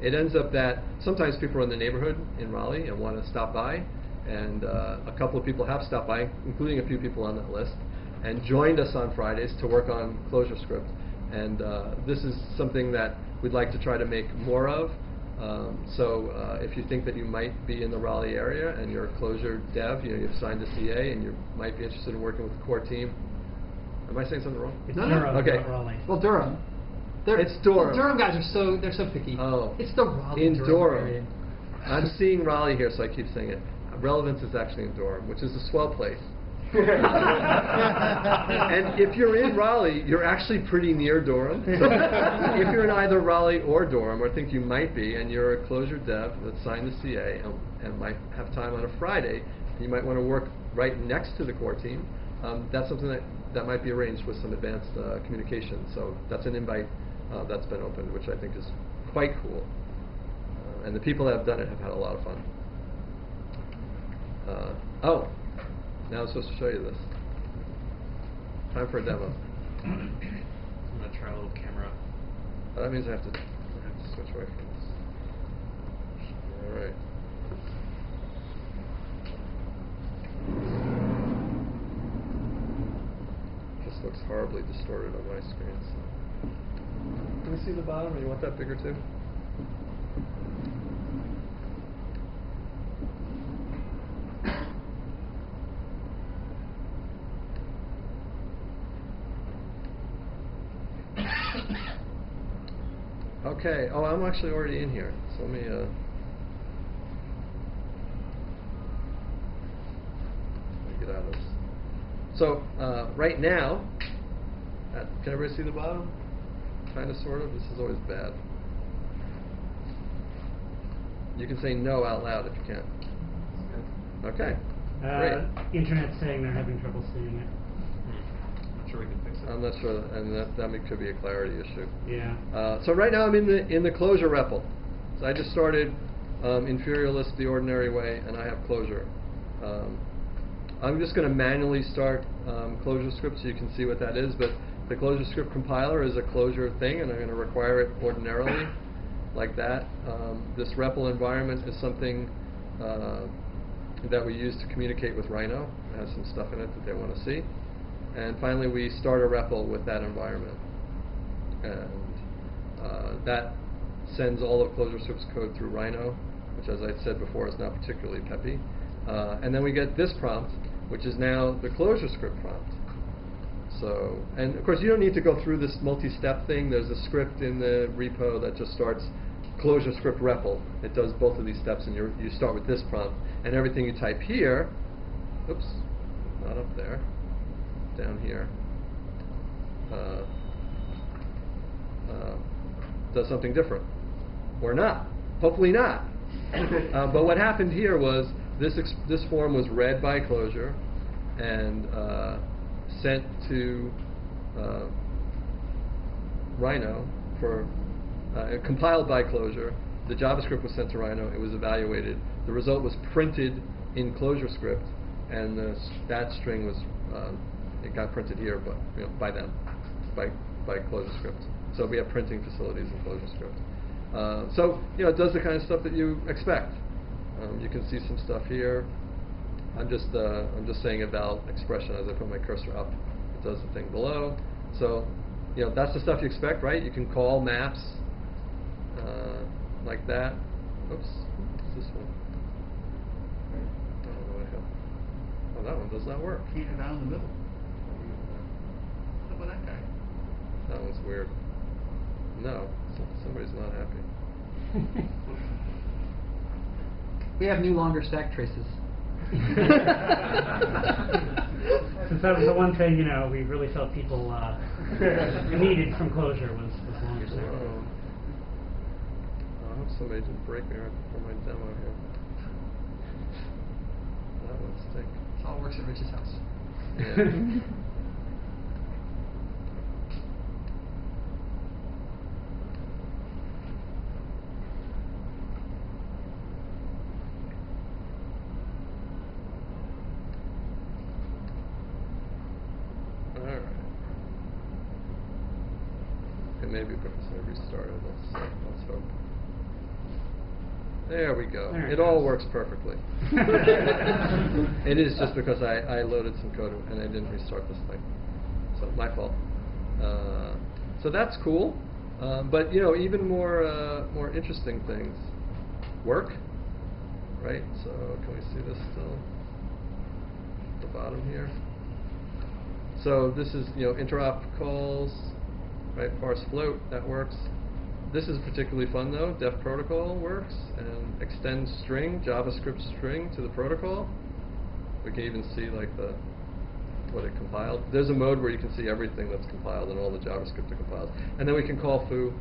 C: It ends up that sometimes people are in the neighborhood in Raleigh and want to stop by, and a couple of people have stopped by, including a few people on that list, and joined us on Fridays to work on ClojureScript. And this is something that we'd like to try to make more of. So if you think that you might be in the Raleigh area and you're a Clojure dev, you've signed a CA and you might be interested in working with the core team. Am I saying something wrong?
A: It's
B: No, no.
A: Durham,
C: Okay.
A: not Raleigh.
B: Well, Durham.
C: It's Durham.
B: The Durham guys are they're so picky.
C: Oh.
B: It's the Raleigh
C: In Durham.
B: area.
C: I'm seeing Raleigh here, so I keep saying it. Relevance is actually in Durham, which is a swell place. And if you're in Raleigh, you're actually pretty near Durham. So if you're in either Raleigh or Durham, or think you might be, and you're a Clojure dev that's signed the CA and might have time on a Friday, and you might want to work right next to the core team, that's something that might be arranged with some advanced communication. So that's an invite that's been opened, which I think is quite cool. And the people that have done it have had a lot of fun. Oh, now I'm supposed to show you this. Time for a demo.
E: I'm going to try a little camera.
C: That means I have to switch away from this. All right. This looks horribly distorted on my screen. So. Can we see the bottom? Or you want that bigger too? Okay. Oh, I'm actually already in here. So let me get out of this. So right now, can everybody see the bottom? Kind of, sort of. This is always bad. You can say no out loud if you can. Okay. Great.
A: Internet's saying they're having trouble seeing it.
E: Not sure we can fix it.
C: I'm not sure, and that could be a clarity issue.
A: Yeah.
C: So right now I'm in the Clojure REPL. So I just started Inferiorlist the ordinary way, and I have Clojure. I'm just going to manually start ClojureScript so you can see what that is. But the ClojureScript compiler is a Clojure thing, and I'm going to require it ordinarily, like that. This REPL environment is something that we use to communicate with Rhino. It has some stuff in it that they want to see. And finally, we start a REPL with that environment. And that sends all of ClojureScript's code through Rhino, which, as I said before, is not particularly peppy. And then we get this prompt, which is now the ClojureScript prompt. So, and of course, you don't need to go through this multi-step thing. There's a script in the repo that just starts ClojureScript REPL. It does both of these steps, and you start with this prompt. And everything you type here, oops, not up there, down here, does something different. Or not. Hopefully not. But what happened here was this form was read by Clojure and sent to Rhino for compiled by Clojure. The JavaScript was sent to Rhino. It was evaluated. The result was printed in ClojureScript, and that string was it got printed here, but by them, by ClojureScript. So we have printing facilities in ClojureScript. So it does the kind of stuff that you expect. You can see some stuff here. I'm just saying eval expression as I put my cursor up. It does the thing below. So that's the stuff you expect, right? You can call maps like that. Oops, what's this one? I don't know what I have. Oh, that one does not work.
B: Can't have down in the middle. Look at that guy.
C: That one's weird. No, somebody's not happy.
B: We have new longer stack traces.
A: Since that was the one thing we really felt people needed from Clojure was longer stack.
C: I hope somebody didn't break me right before my demo here. That would stink.
B: It all works at Rich's house.
C: Yeah. Alright. And maybe because I restarted, let's hope. There we go.
A: There
C: It all works perfectly. It is just because I loaded some code and I didn't restart this thing. So my fault. So So that's cool. But even more interesting things. Work, right? So can we see this still? At the bottom here. So this is interop calls, right? Parse float, that works. This is particularly fun though. Def protocol works, and extend string, JavaScript string to the protocol. We can even see like what it compiled. There's a mode where you can see everything that's compiled and all the JavaScript it compiles. And then we can call foo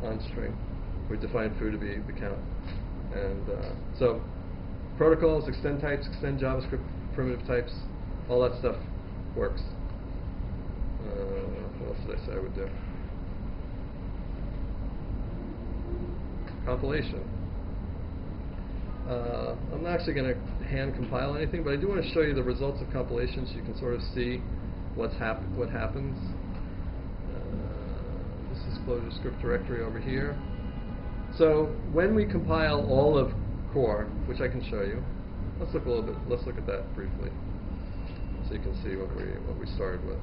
C: on string. We define foo to be the count. And so protocols, extend types, extend JavaScript primitive types, all that stuff works. What else did I say I would do? Compilation. I'm not actually going to hand compile anything, but I do want to show you the results of compilation so you can sort of see what happens. This is ClojureScript directory over here. So when we compile all of core, which I can show you, let's look at that briefly, so you can see what we started with.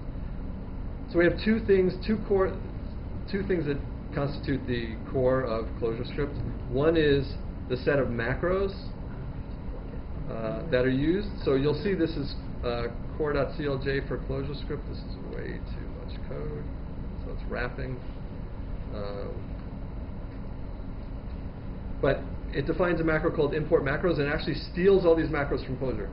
C: So we have two things that constitute the core of ClojureScript. One is the set of macros that are used. So you'll see this is core.clj for ClojureScript. This is way too much code, so it's wrapping. But it defines a macro called import macros and actually steals all these macros from Clojure.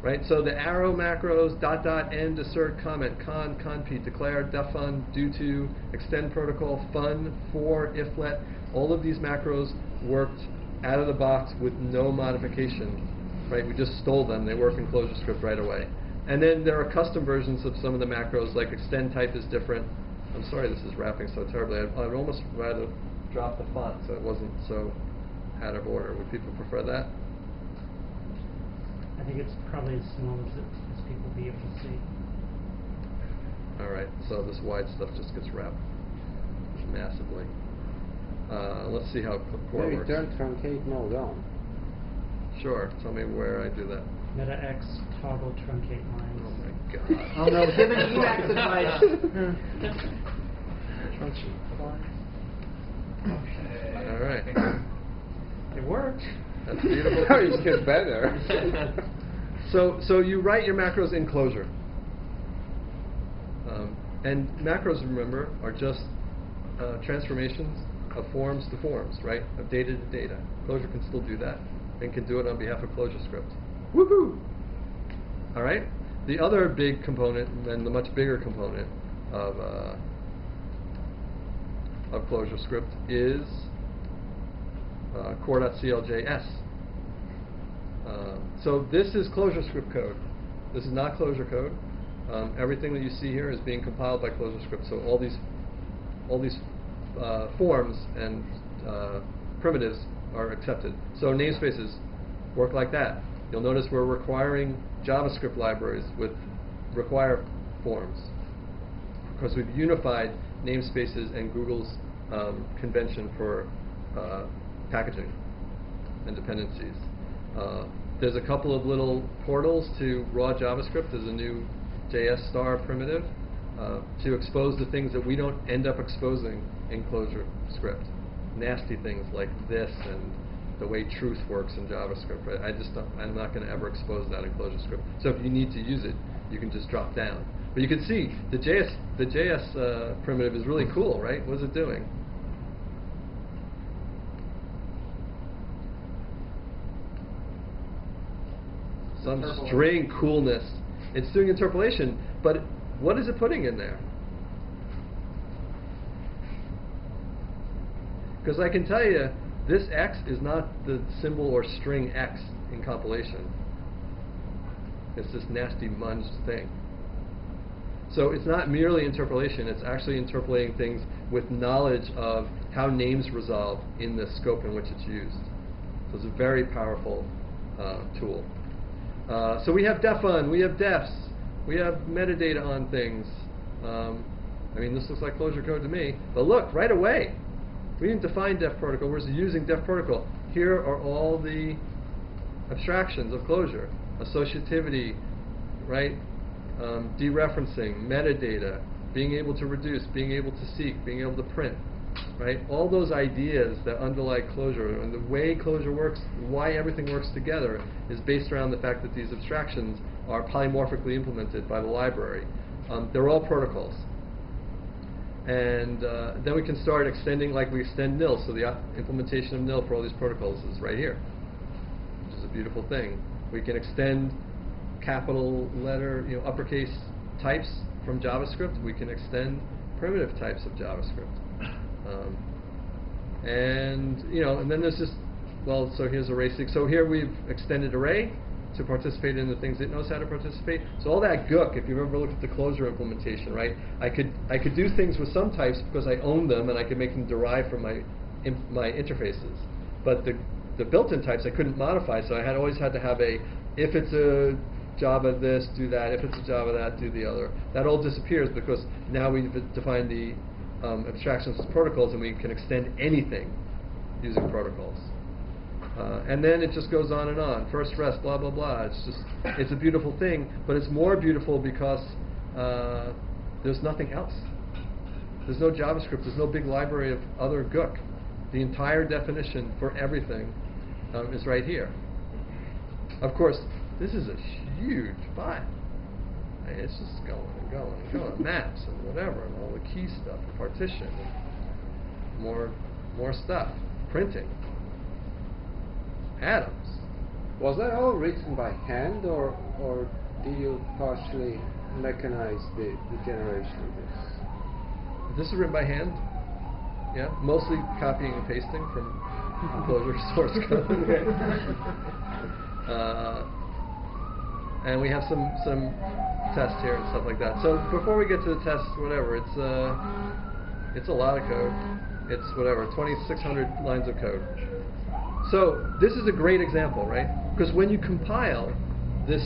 C: Right? So the arrow macros, dot, end, assert, comment, conp, declare, defun, do to, extend protocol, fun, for, if let, all of these macros worked out of the box with no modification. Right? We just stole them. They work in ClojureScript right away. And then there are custom versions of some of the macros, like extend type is different. I'm sorry this is wrapping so terribly. I'd almost rather drop the font so it wasn't so out of order. Would people prefer that?
A: I think it's probably as small as people will be able to see.
C: All right, so this wide stuff just gets wrapped massively. Let's see how core
F: Maybe
C: works.
F: turn truncate mode on.
C: Sure, tell me where I do that.
A: Meta X toggle truncate lines.
C: Oh my god.
B: Oh no, give an Emacs advice.
C: All right.
A: It worked.
C: That's beautiful.
F: Now it gets better.
C: So you write your macros in Clojure. And macros, remember, are just transformations of forms to forms, right? Of data to data. Clojure can still do that and can do it on behalf of ClojureScript. Woohoo! All right? The other big component, and the much bigger component of ClojureScript is core.cljs. So this is ClojureScript code. This is not Clojure code. Everything that you see here is being compiled by ClojureScript. So all these forms and primitives are accepted. So namespaces work like that. You'll notice we're requiring JavaScript libraries with require forms because we've unified namespaces and Google's convention for packaging and dependencies. There's a couple of little portals to raw JavaScript. There's a new JS star primitive to expose the things that we don't end up exposing in ClojureScript. Nasty things like this and the way truth works in JavaScript. Right? I'm not going to ever expose that in ClojureScript. So if you need to use it, you can just drop down. But you can see the JS primitive is really cool, right? What is it doing? Some string coolness. It's doing interpolation, but what is it putting in there? Because I can tell you, this X is not the symbol or string X in compilation. It's this nasty munged thing. So it's not merely interpolation, it's actually interpolating things with knowledge of how names resolve in the scope in which it's used. So it's a very powerful tool. So we have defun, we have defs, we have metadata on things. I mean, this looks like Clojure code to me. But look, right away, we didn't define def protocol, we're just using def protocol. Here are all the abstractions of Clojure. Associativity, right? Dereferencing, metadata, being able to reduce, being able to seek, being able to print, right? All those ideas that underlie Clojure and the way Clojure works, why everything works together, is based around the fact that these abstractions are polymorphically implemented by the library. They're all protocols. And then we can start extending, like we extend nil. So the implementation of nil for all these protocols is right here, which is a beautiful thing. We can extend capital letter, uppercase types from JavaScript. We can extend primitive types of JavaScript. And then there's just, well, so here's array. So here we've extended array to participate in the things it knows how to participate. So all that gook, if you've ever looked at the Clojure implementation, right? I could do things with some types because I own them and I could make them derive from my interfaces. But the built-in types I couldn't modify, so I always had to have a, if it's a Java this, do that. If it's a Java that, do the other. That all disappears because now we've defined the abstractions as protocols, and we can extend anything using protocols. And then it just goes on and on. First rest, blah, blah, blah. It's a beautiful thing, but it's more beautiful because there's nothing else. There's no JavaScript. There's no big library of other gook. The entire definition for everything is right here. Of course, this is a huge file. It's just going and going and going. Maps and whatever, and all the key stuff, and partition, and more stuff. Printing. Atoms.
F: Was that all written by hand, or did you partially mechanize the generation of this?
C: This is written by hand. Yeah, mostly copying and pasting from Clojure source code. And we have some tests here and stuff like that. So before we get to the tests, whatever, it's a lot of code. It's whatever, 2,600 lines of code. So this is a great example, right? Because when you compile this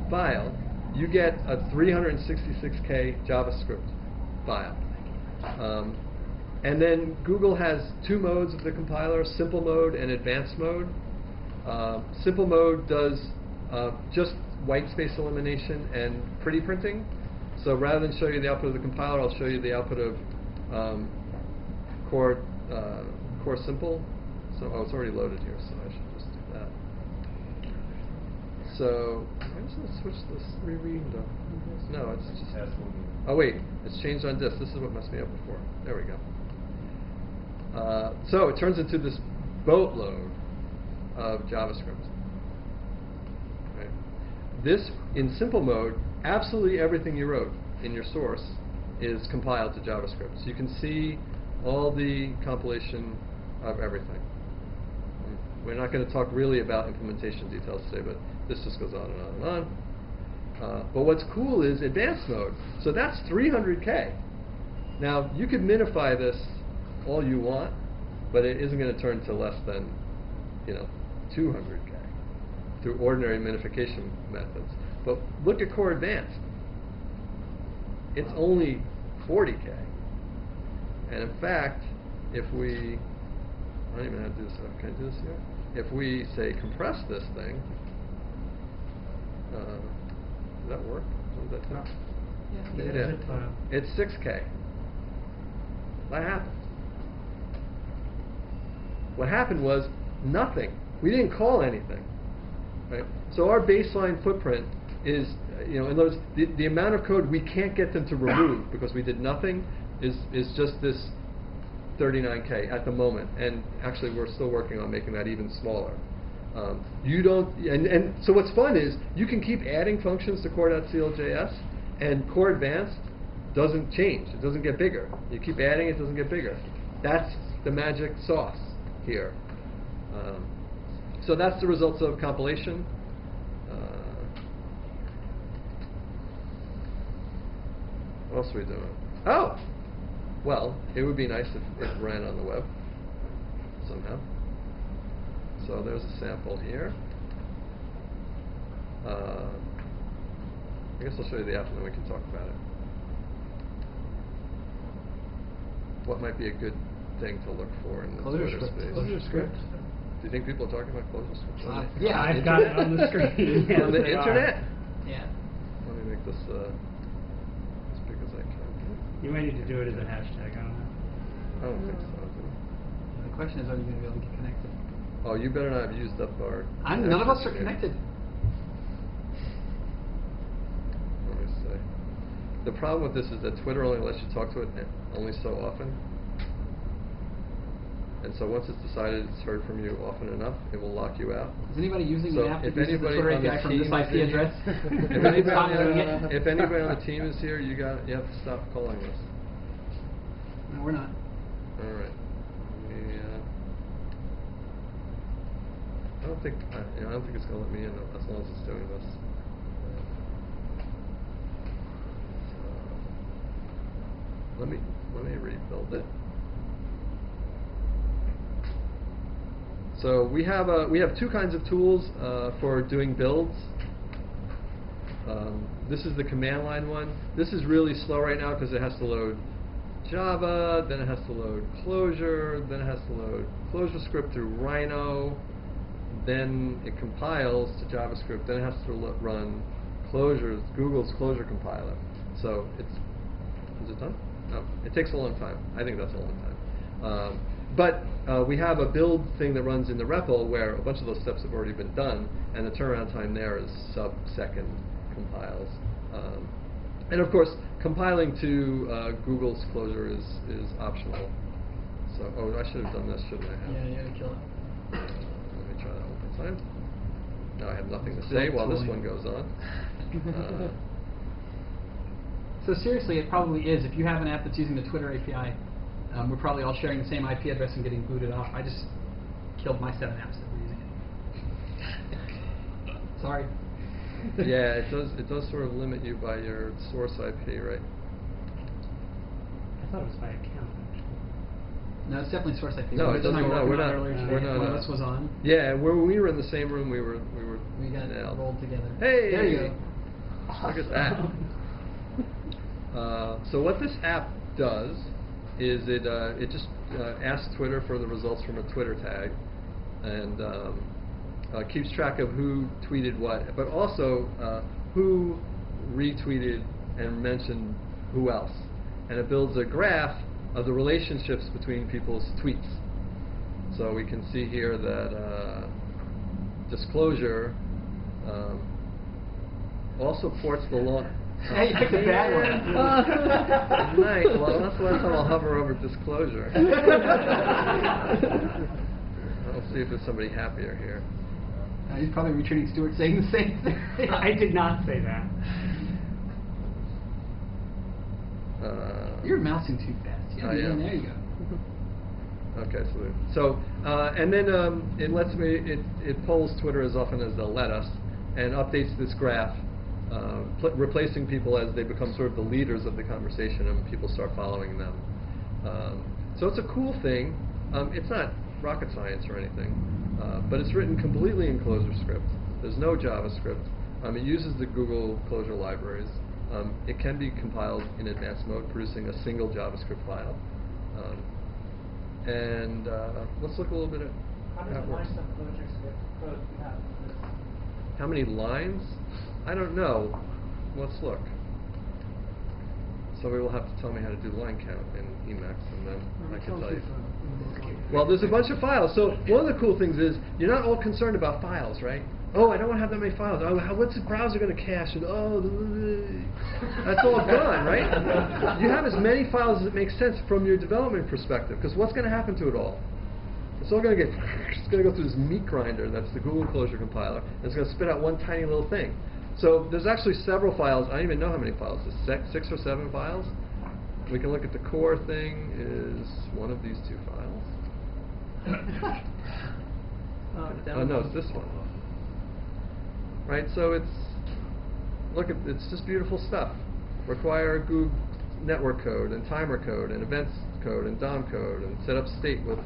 C: file, you get a 366K JavaScript file. And then Google has two modes of the compiler, simple mode and advanced mode. Simple mode does just white space elimination and pretty printing. So rather than show you the output of the compiler, I'll show you the output of core simple. So, it's already loaded here, so I should just do that. So, I'm just going to switch this reread. No, it's just... Oh, wait, it's changed on disk. This is what messed me up before. There we go. So, it turns into this boatload of JavaScript. Right. This, in simple mode, absolutely everything you wrote in your source is compiled to JavaScript. So you can see all the compilation of everything. We're not going to talk really about implementation details today, but this just goes on and on and on. But what's cool is advanced mode. So that's 300K. Now, you could minify this all you want, but it isn't going to turn to less than 200K through ordinary minification methods. But look at Core Advanced. It's only 40K. And in fact, if we... I don't even know how to do this. Can I do this here? If we say compress this thing, does that work? What does that do?
A: Yeah.
C: It is. It's 6K. What happened? What happened was nothing. We didn't call anything. Right? So our baseline footprint is, in other words, the amount of code we can't get them to remove because we did nothing is just this 39K at the moment, and actually we're still working on making that even smaller. You don't, and so what's fun is you can keep adding functions to core.cljs, and Core Advanced doesn't change. It doesn't get bigger. You keep adding, it doesn't get bigger. That's the magic sauce here. So that's the results of compilation. What else are we doing? Oh! Well, it would be nice if it ran on the web somehow. So there's a sample here. I guess I'll show you the app and then we can talk about it. What might be a good thing to look for in the Twitter space?
B: ClojureScript.
C: Do you think people are talking about ClojureScript?
A: Yeah, I've got it on the screen.
C: On the internet?
B: Yeah.
C: Let me make this as big as I can.
A: You might need to do it as a hashtag. I don't know.
C: I don't think so.
B: The question is, are you going to be able to get connected?
C: Oh, you better not have used up our...
B: None of us are
C: connection here.
B: connected.
C: Let me see. The problem with this is that Twitter only lets you talk to it only so often. And so once it's decided it's heard from you often enough, it will lock you out.
B: Is anybody using
C: So
B: an app that
C: if
B: uses the
C: anybody
B: Twitter
C: on the
B: API from
C: team
B: this
C: is
B: IP
C: in
B: address?
C: if anybody on the team is here, you have to stop calling us.
B: No, we're not.
C: All right. I don't think it's going to let me in as long as it's doing this. Let me rebuild it. So we have two kinds of tools for doing builds. This is the command line one. This is really slow right now because it has to load Java, then it has to load Clojure, then it has to load ClojureScript through Rhino, then it compiles to JavaScript, then it has to run Google's Clojure compiler. So is it done? No, it takes a long time. I think that's a long time. But we have a build thing that runs in the REPL where a bunch of those steps have already been done, and the turnaround time there is sub-second compiles. And of course, compiling to Google's Clojure is optional. So, I should have done this, shouldn't I have?
B: Yeah, you gotta kill it.
C: Let me try that one more time. Now I have nothing to say while this one goes on.
B: So seriously, it probably is. If you have an app that's using the Twitter API, we're probably all sharing the same IP address and getting booted off. I just killed my 7 apps that were using it. Sorry.
C: Yeah, it does sort of limit you by your source IP, right?
A: I thought it was by account.
B: No, it's definitely source IP.
C: No, it doesn't.
B: No,
C: No, we're not.
B: Earlier today.
C: We're not.
B: One of us was on.
C: Yeah, when we were in the same room, we
B: got
C: nailed.
B: rolled together.
C: Hey,
B: there you go.
C: Look at that. So what this app does is it just asks Twitter for the results from a Twitter tag, and keeps track of who tweeted what, but also who retweeted and mentioned who else, and it builds a graph of the relationships between people's tweets. So we can see here that Disclosure also ports the long.
B: Hey, you picked a bad one.
C: Nice. Well, that's the last time I'll hover over Disclosure. I'll see if there's somebody happier here.
B: He's probably retweeting Stuart saying the same thing.
A: I did not say that.
B: You're mousing too fast. Yeah, there you go.
C: Okay, so and then it lets me it polls Twitter as often as they'll let us, and updates this graph, replacing people as they become sort of the leaders of the conversation and people start following them. So it's a cool thing. It's not rocket science or anything, but it's written completely in ClojureScript. There's no JavaScript. It uses the Google Clojure libraries. It can be compiled in advanced mode, producing a single JavaScript file. And let's look a little bit at how it works.
G: Code you have for this?
C: How many lines? I don't know. Let's look. Somebody will have to tell me how to do line count in Emacs, and then I can tell you. Well, there's a bunch of files. So one of the cool things is you're not all concerned about files, right? Oh, I don't want to have that many files. Oh, what's the browser going to cache? And that's all gone, right? You have as many files as it makes sense from your development perspective, because what's going to happen to it all? It's all going to it's going to go through this meat grinder. That's the Google Clojure compiler. And it's going to spit out one tiny little thing. So there's actually several files. I don't even know how many files. There's 6 or 7 files. We can look at the core thing is one of these 2 files. Oh no, it's this one. Right, so it's just beautiful stuff. Require Google network code and timer code and events code and DOM code, and set up state with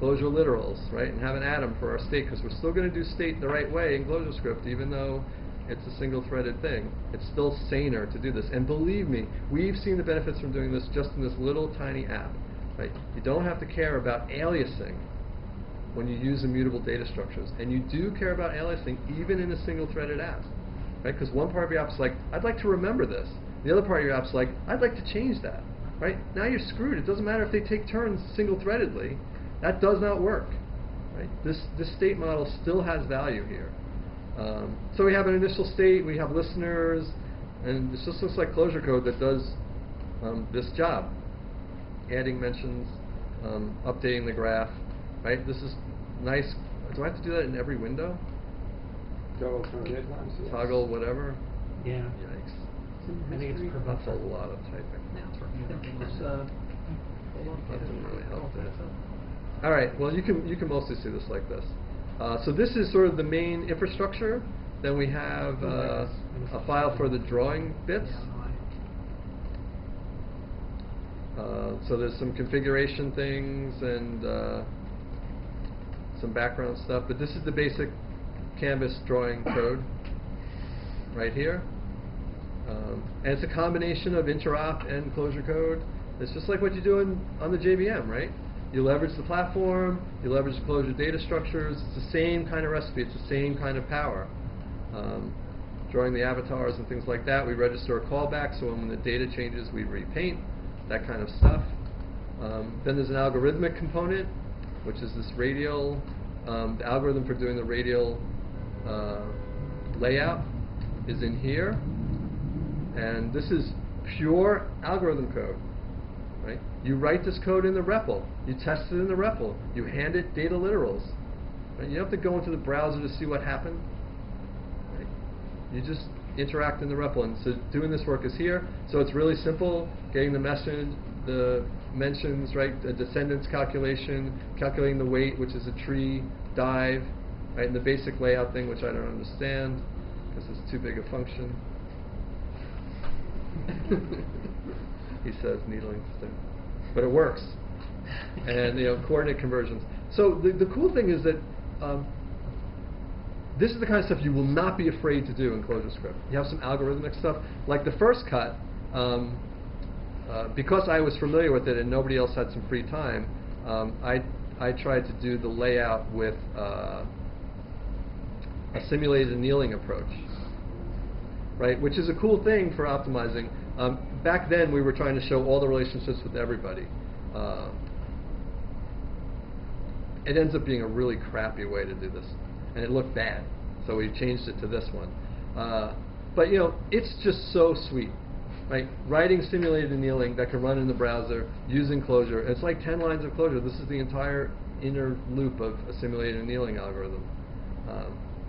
C: Clojure literals, right, and have an atom for our state, because we're still going to do state the right way in ClojureScript, even though it's a single-threaded thing. It's still saner to do this. And believe me, we've seen the benefits from doing this just in this little tiny app. Right? You don't have to care about aliasing when you use immutable data structures. And you do care about aliasing even in a single-threaded app. Right? Because one part of your app's like, I'd like to remember this. The other part of your app's like, I'd like to change that. right? Now you're screwed. It doesn't matter if they take turns single-threadedly. That does not work, right? This state model still has value here. So we have an initial state, we have listeners, and this just looks like Clojure code that does this job. Adding mentions, updating the graph, right? This is nice. Do I have to do that in every window?
F: Toggle from deadlines. Yes.
C: Toggle whatever?
A: Yeah.
C: Yikes.
A: I think it's per
C: That's a
A: buffer.
C: lot of typing.
B: Now it's working.
C: That didn't really help there. All right, well, you can mostly see this like this. So this is sort of the main infrastructure. Then we have a file for the drawing bits. So there's some configuration things and some background stuff. But this is the basic Canvas drawing code right here. And it's a combination of interop and Clojure code. It's just like what you do on the JVM, right? You leverage the platform, you leverage the Clojure data structures. It's the same kind of recipe, it's the same kind of power. Drawing the avatars and things like that, we register a callback, so when the data changes, we repaint, that kind of stuff. Then there's an algorithmic component, which is this radial, the algorithm for doing the radial layout is in here. And this is pure algorithm code. Right? You write this code in the REPL. You test it in the REPL. You hand it data literals. Right? You don't have to go into the browser to see what happened. Right? You just interact in the REPL. And so doing this work is here. So it's really simple. Getting the message, the mentions, right? The descendants calculation, calculating the weight, which is a tree dive, right? And the basic layout thing, which I don't understand because it's too big a function. He says needling system, but it works. And coordinate conversions. So the cool thing is that this is the kind of stuff you will not be afraid to do in ClojureScript. You have some algorithmic stuff, like the first cut. Because I was familiar with it and nobody else had some free time, I tried to do the layout with a simulated annealing approach. Right, which is a cool thing for optimizing. Back then, we were trying to show all the relationships with everybody. It ends up being a really crappy way to do this, and it looked bad. So we changed it to this one. But it's just so sweet, right? Writing simulated annealing that can run in the browser using Clojure. It's like 10 lines of Clojure. This is the entire inner loop of a simulated annealing algorithm.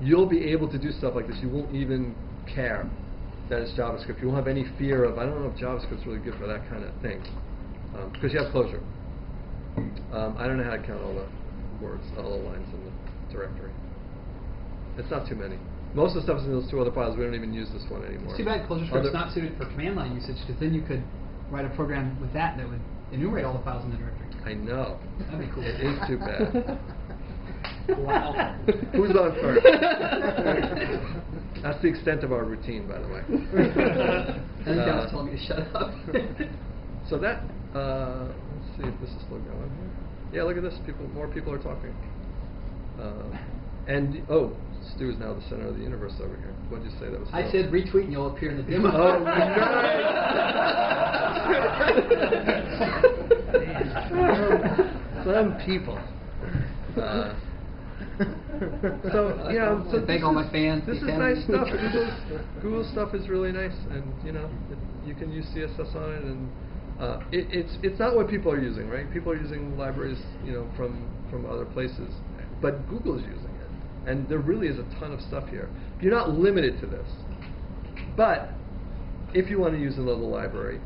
C: You'll be able to do stuff like this. You won't even care that it's JavaScript. You won't have any fear of, I don't know if JavaScript's really good for that kind of thing, because you have Clojure. I don't know how to count all the words, all the lines in the directory. It's not too many. Most of the stuff's in those two other files. We don't even use this one anymore.
B: It's too bad ClojureScript's not suited for command line usage, because then you could write a program with that would enumerate all the files in the directory.
C: I know.
B: That'd be cool.
C: It is too bad.
B: Wow.
C: Who's on first? That's the extent of our routine, by the way.
B: I think that was telling me to shut up.
C: So that, let's see if this is still going here. Yeah, look at this. More people are talking. And Stu is now the center of the universe over here. What did you say that was?
B: I said retweet and you'll appear in the demo.
C: Oh, nice! Some people. So
B: thank all my fans.
C: This is nice stuff. Google stuff is really nice, and you can use CSS on it, and it's not what people are using, right? People are using libraries, from other places, but Google is using it, and there really is a ton of stuff here. You're not limited to this, but if you want to use another library,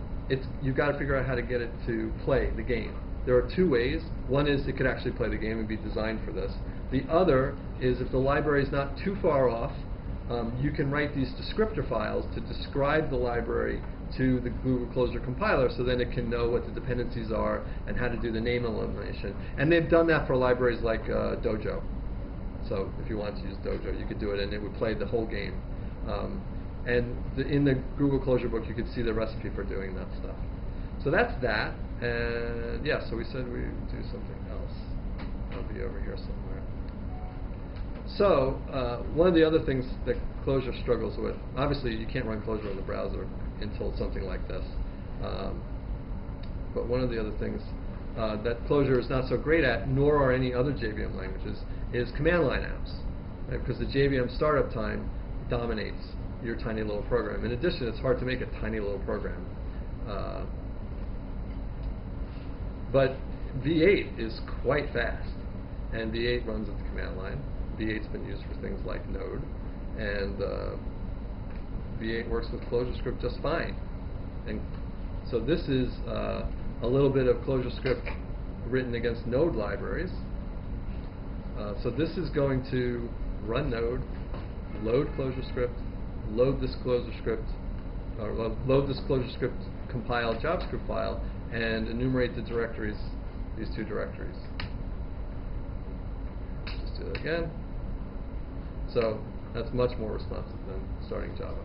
C: you've got to figure out how to get it to play the game. There are two ways. One is it could actually play the game and be designed for this. The other is if the library is not too far off, you can write these descriptor files to describe the library to the Google Clojure compiler, so then it can know what the dependencies are and how to do the name elimination. And they've done that for libraries like Dojo. So if you wanted to use Dojo, you could do it, and it would play the whole game. And in the Google Clojure book, you could see the recipe for doing that stuff. So that's that. And yeah, so we said we'd do something else. I'll be over here somewhere. So one of the other things that Clojure struggles with, obviously you can't run Clojure in the browser until something like this. But one of the other things that Clojure is not so great at, nor are any other JVM languages, is command line apps. Right? Because the JVM startup time dominates your tiny little program. In addition, it's hard to make a tiny little program. But V8 is quite fast, and V8 runs at the command line. V8's been used for things like Node, and V8 works with ClojureScript just fine. And so this is a little bit of ClojureScript written against Node libraries. So this is going to run Node, load ClojureScript, load this ClojureScript, or load this ClojureScript compiled JavaScript file, and enumerate the directories, these two directories. Just do that again. So that's much more responsive than starting Java.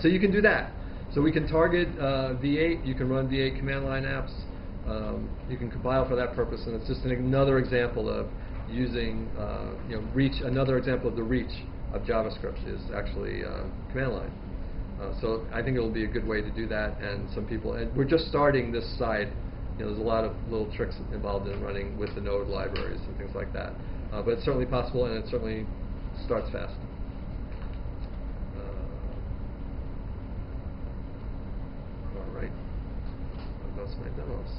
C: So you can do that. So we can target V8. You can run V8 command line apps. You can compile for that purpose, and it's just another example of using reach. Another example of the reach of JavaScript is actually command line. So I think it will be a good way to do that. And some people, and we're just starting this side. There's a lot of little tricks involved in running with the Node libraries and things like that. But it's certainly possible, and it certainly starts fast. All right. That's my demos.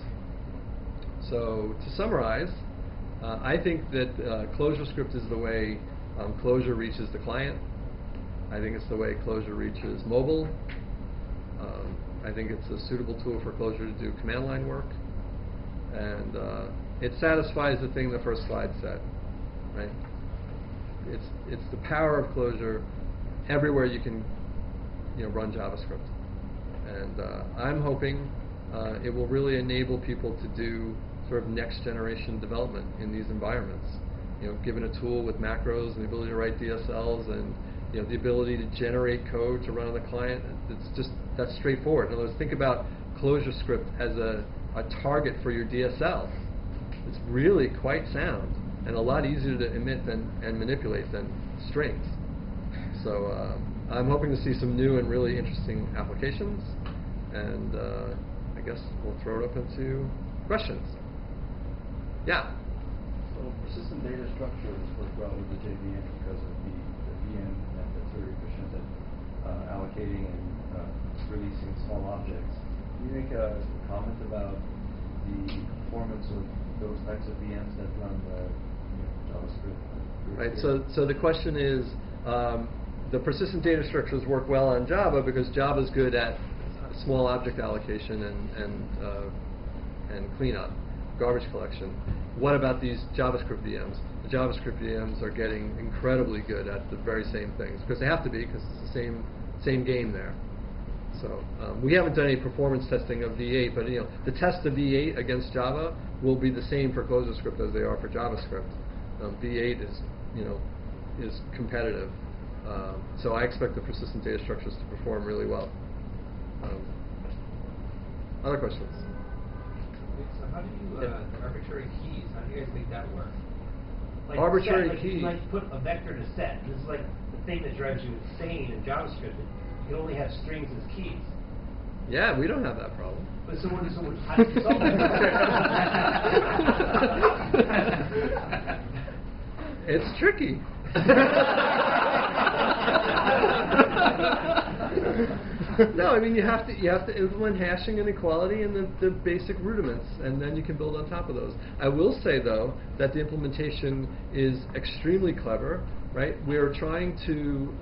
C: So to summarize, I think that ClojureScript is the way Clojure reaches the client. I think it's the way Clojure reaches mobile. I think it's a suitable tool for Clojure to do command line work. And it satisfies the thing the first slide said, right? It's the power of Clojure everywhere you can run JavaScript. And I'm hoping it will really enable people to do sort of next generation development in these environments. Given a tool with macros and the ability to write DSLs and the ability to generate code to run on the client, that's straightforward. In other words, think about ClojureScript as a target for your DSL. It's really quite sound and a lot easier to emit and manipulate than strings. So I'm hoping to see some new and really interesting applications, and I guess we'll throw it up into questions. Yeah?
H: So persistent data structures work well with the JVM because of the VM methods are efficient at allocating and releasing small objects. Can you make a comment about the performance of those types of VMs that run JavaScript?
C: Right. So the question is, the persistent data structures work well on Java because Java is good at small object allocation and cleanup, garbage collection. What about these JavaScript VMs? The JavaScript VMs are getting incredibly good at the very same things because they have to be, because it's the same game there. So we haven't done any performance testing of V8, but the test of V8 against Java will be the same for ClojureScript as they are for JavaScript. V8 is competitive, so I expect the persistent data structures to perform really well. Other questions?
E: So how do you arbitrary keys? How do you guys make that work?
I: Like
C: Arbitrary
I: set, like
C: key.
I: You like put a vector to set. This is like the thing that drives you insane in JavaScript. You can only have strings as keys.
C: Yeah, we don't have that problem.
I: But how do you solve that?
C: It's tricky. No, I mean you have to implement hashing and equality and the basic rudiments, and then you can build on top of those. I will say though that the implementation is extremely clever, right? We're trying to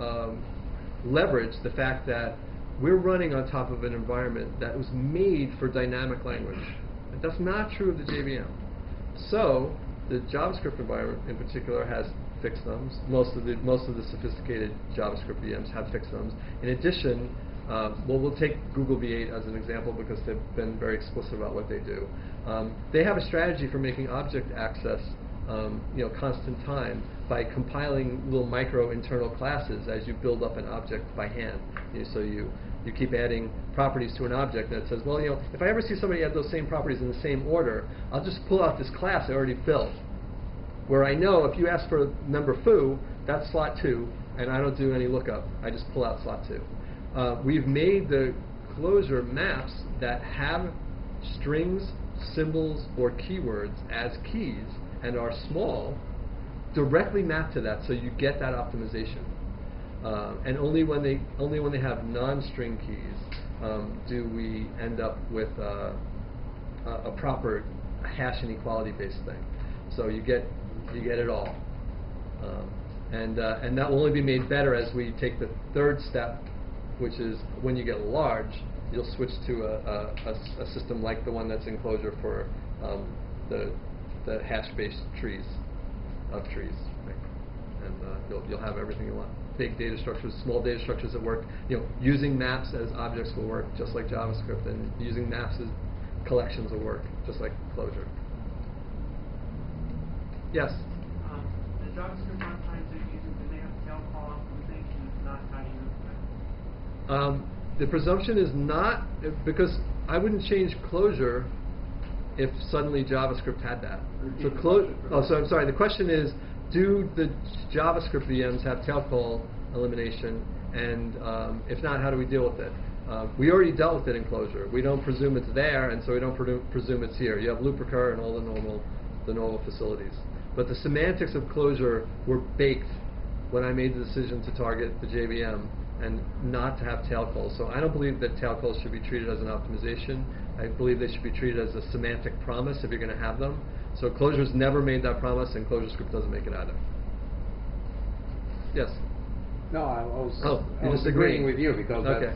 C: leverage the fact that we're running on top of an environment that was made for dynamic language. And that's not true of the JVM. So the JavaScript environment in particular has fixed thumbs. Most of the sophisticated JavaScript VMs have fixed thumbs. In addition, we'll take Google V8 as an example because they've been very explicit about what they do. They have a strategy for making object access constant time by compiling little micro internal classes as you build up an object by hand. So you keep adding properties to an object, and it says, well, if I ever see somebody add those same properties in the same order, I'll just pull out this class I already built, where I know if you ask for member foo, that's slot 2, and I don't do any lookup. I just pull out slot 2. We've made the Clojure maps that have strings, symbols, or keywords as keys and are small, directly map to that, so you get that optimization. And only when they have non-string keys do we end up with a proper hash inequality based thing. So you get it all, and that will only be made better as we take the third step, which is when you get large, you'll switch to a system like the one that's in Clojure for the hash-based trees of trees, right? And you'll have everything you want. Big data structures, small data structures that work. Using maps as objects will work just like JavaScript, and using maps as collections will work just like Clojure. Yes.
G: The JavaScript runtimes they're using, do they have tail call optimization? If not, how do you implement it?
C: The presumption is not, because I wouldn't change Clojure if suddenly JavaScript had that. So I'm sorry. The question is, do the JavaScript VMs have tail call elimination? And if not, how do we deal with it? We already dealt with it in Clojure. We don't presume it's there, and so we don't presume it's here. You have loop recur and all the normal facilities. But the semantics of Clojure were baked when I made the decision to target the JVM and not to have tail calls. So I don't believe that tail calls should be treated as an optimization. I believe they should be treated as a semantic promise if you're going to have them. So Clojure's never made that promise, and ClojureScript doesn't make it either. Yes?
F: No, I
C: you're
F: was
C: disagreeing
F: agreeing with you because
C: Okay.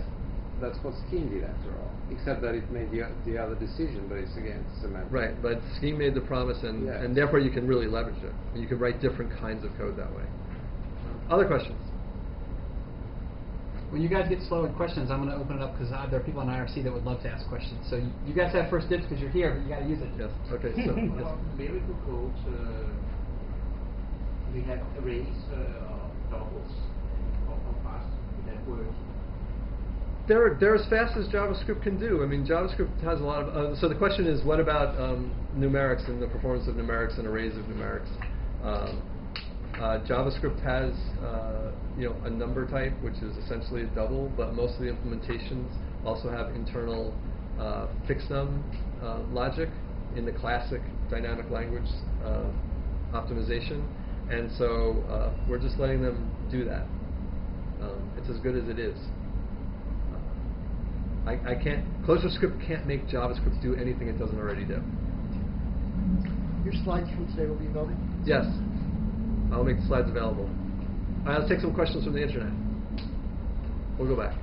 F: that's what Scheme did after all. Except that it made the other decision, but it's again semantic.
C: Right, but Scheme made the promise, and,
F: Yes.
C: and therefore you can really leverage it. You can write different kinds of code that way. Other questions?
B: When you guys get slow at questions, I'm going to open it up because there are people on IRC that would love to ask questions. So you guys have first dibs because you're here, but you got to use it.
C: Yes. Okay. So yes.
E: Miracle code, we have arrays of doubles. How fast would that work?
C: They're as fast as JavaScript can do. I mean, JavaScript has a lot of. So the question is, what about numerics and the performance of numerics and arrays of numerics? JavaScript has a number type, which is essentially a double, but most of the implementations also have internal fixed num logic in the classic dynamic language optimization, and so we're just letting them do that. It's as good as it is. I can't. ClojureScript can't make JavaScript do anything it doesn't already do.
J: Your slides from today will be available?
C: Yes. I'll make the slides available. All right, let's take some questions from the internet. We'll go back.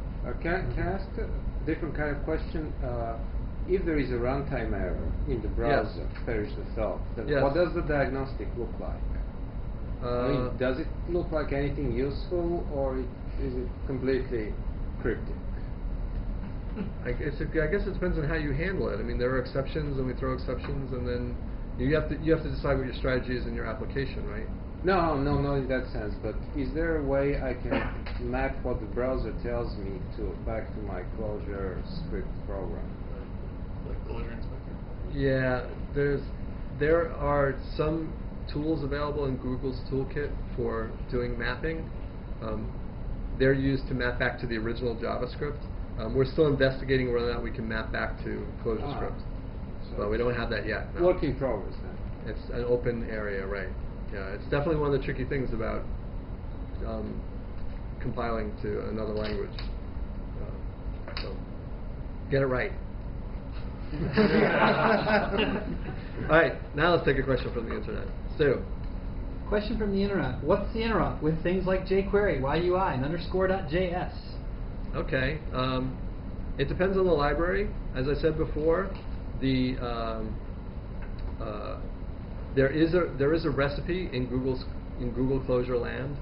F: Can I ask a different kind of question? If there is a runtime error in the browser, perish the thought, then what does the diagnostic look like? I mean, does it look like anything useful, or is it completely cryptic?
C: I guess it depends on how you handle it. I mean, there are exceptions, and we throw exceptions, and then you have to decide what your strategy is in your application, right?
F: No, not in that sense. But is there a way I can map what the browser tells me back to my ClojureScript program?
K: Like Clojure Inspector?
C: Yeah, there are some tools available in Google's toolkit for doing mapping. They're used to map back to the original JavaScript. We're still investigating whether or not we can map back to ClojureScript, but we don't have that yet. No.
F: Work in progress then.
C: It's an open area, right? Yeah, it's definitely one of the tricky things about compiling to another language. So get it right. All right, now let's take a question from the internet. Stu.
B: Question from the internet. What's the interrupt with things like jQuery, YUI, and _.js? Okay.
C: It depends on the library. As I said before, there is a recipe in Google Clojure land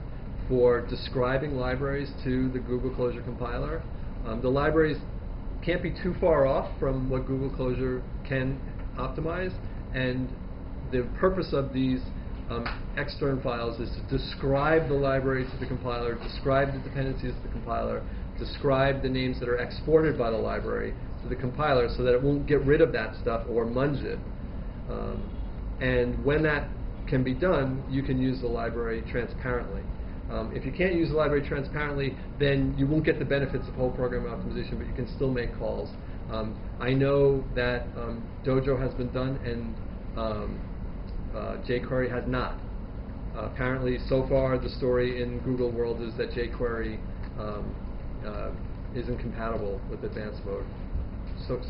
C: for describing libraries to the Google Clojure compiler. The libraries can't be too far off from what Google Clojure can optimize, and the purpose of these extern files is to describe the library to the compiler, describe the dependencies to the compiler, describe the names that are exported by the library to the compiler so that it won't get rid of that stuff or munge it. And when that can be done, you can use the library transparently. If you can't use the library transparently, then you won't get the benefits of whole program optimization, but you can still make calls. I know that Dojo has been done and jQuery has not. Apparently, so far, the story in Google world is that jQuery isn't compatible with advanced mode,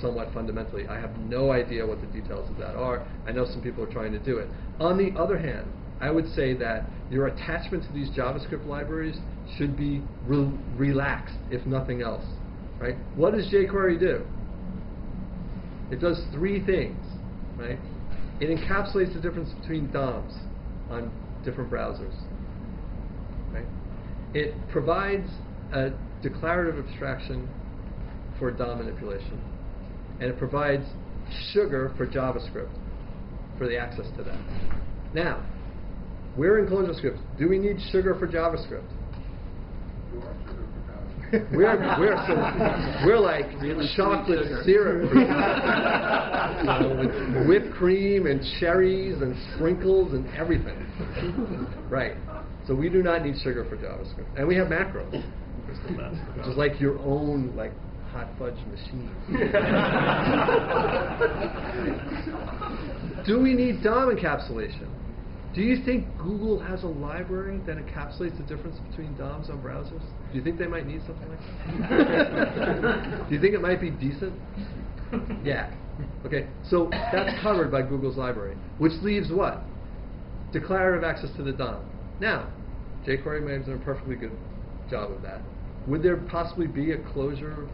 C: somewhat fundamentally. I have no idea what the details of that are. I know some people are trying to do it. On the other hand, I would say that your attachment to these JavaScript libraries should be relaxed, if nothing else. Right? What does jQuery do? It does three things. Right? It encapsulates the difference between DOMs on different browsers. Right? It provides a declarative abstraction for DOM manipulation, and it provides sugar for JavaScript for the access to that. Now, we're in ClojureScript. Do we need sugar for JavaScript?
H: You are sugar for JavaScript.
C: we're like chocolate syrup with whipped cream and cherries and sprinkles and everything. Right. So we do not need sugar for JavaScript, and we have macros, which is like your own like hot fudge machine. Do we need DOM encapsulation? Do you think Google has a library that encapsulates the difference between DOMs on browsers? Do you think they might need something like that? Do you think it might be decent? Yeah. Okay, so that's covered by Google's library, which leaves what? Declarative access to the DOM. Now, jQuery may have done a perfectly good job of that. Would there possibly be a Clojure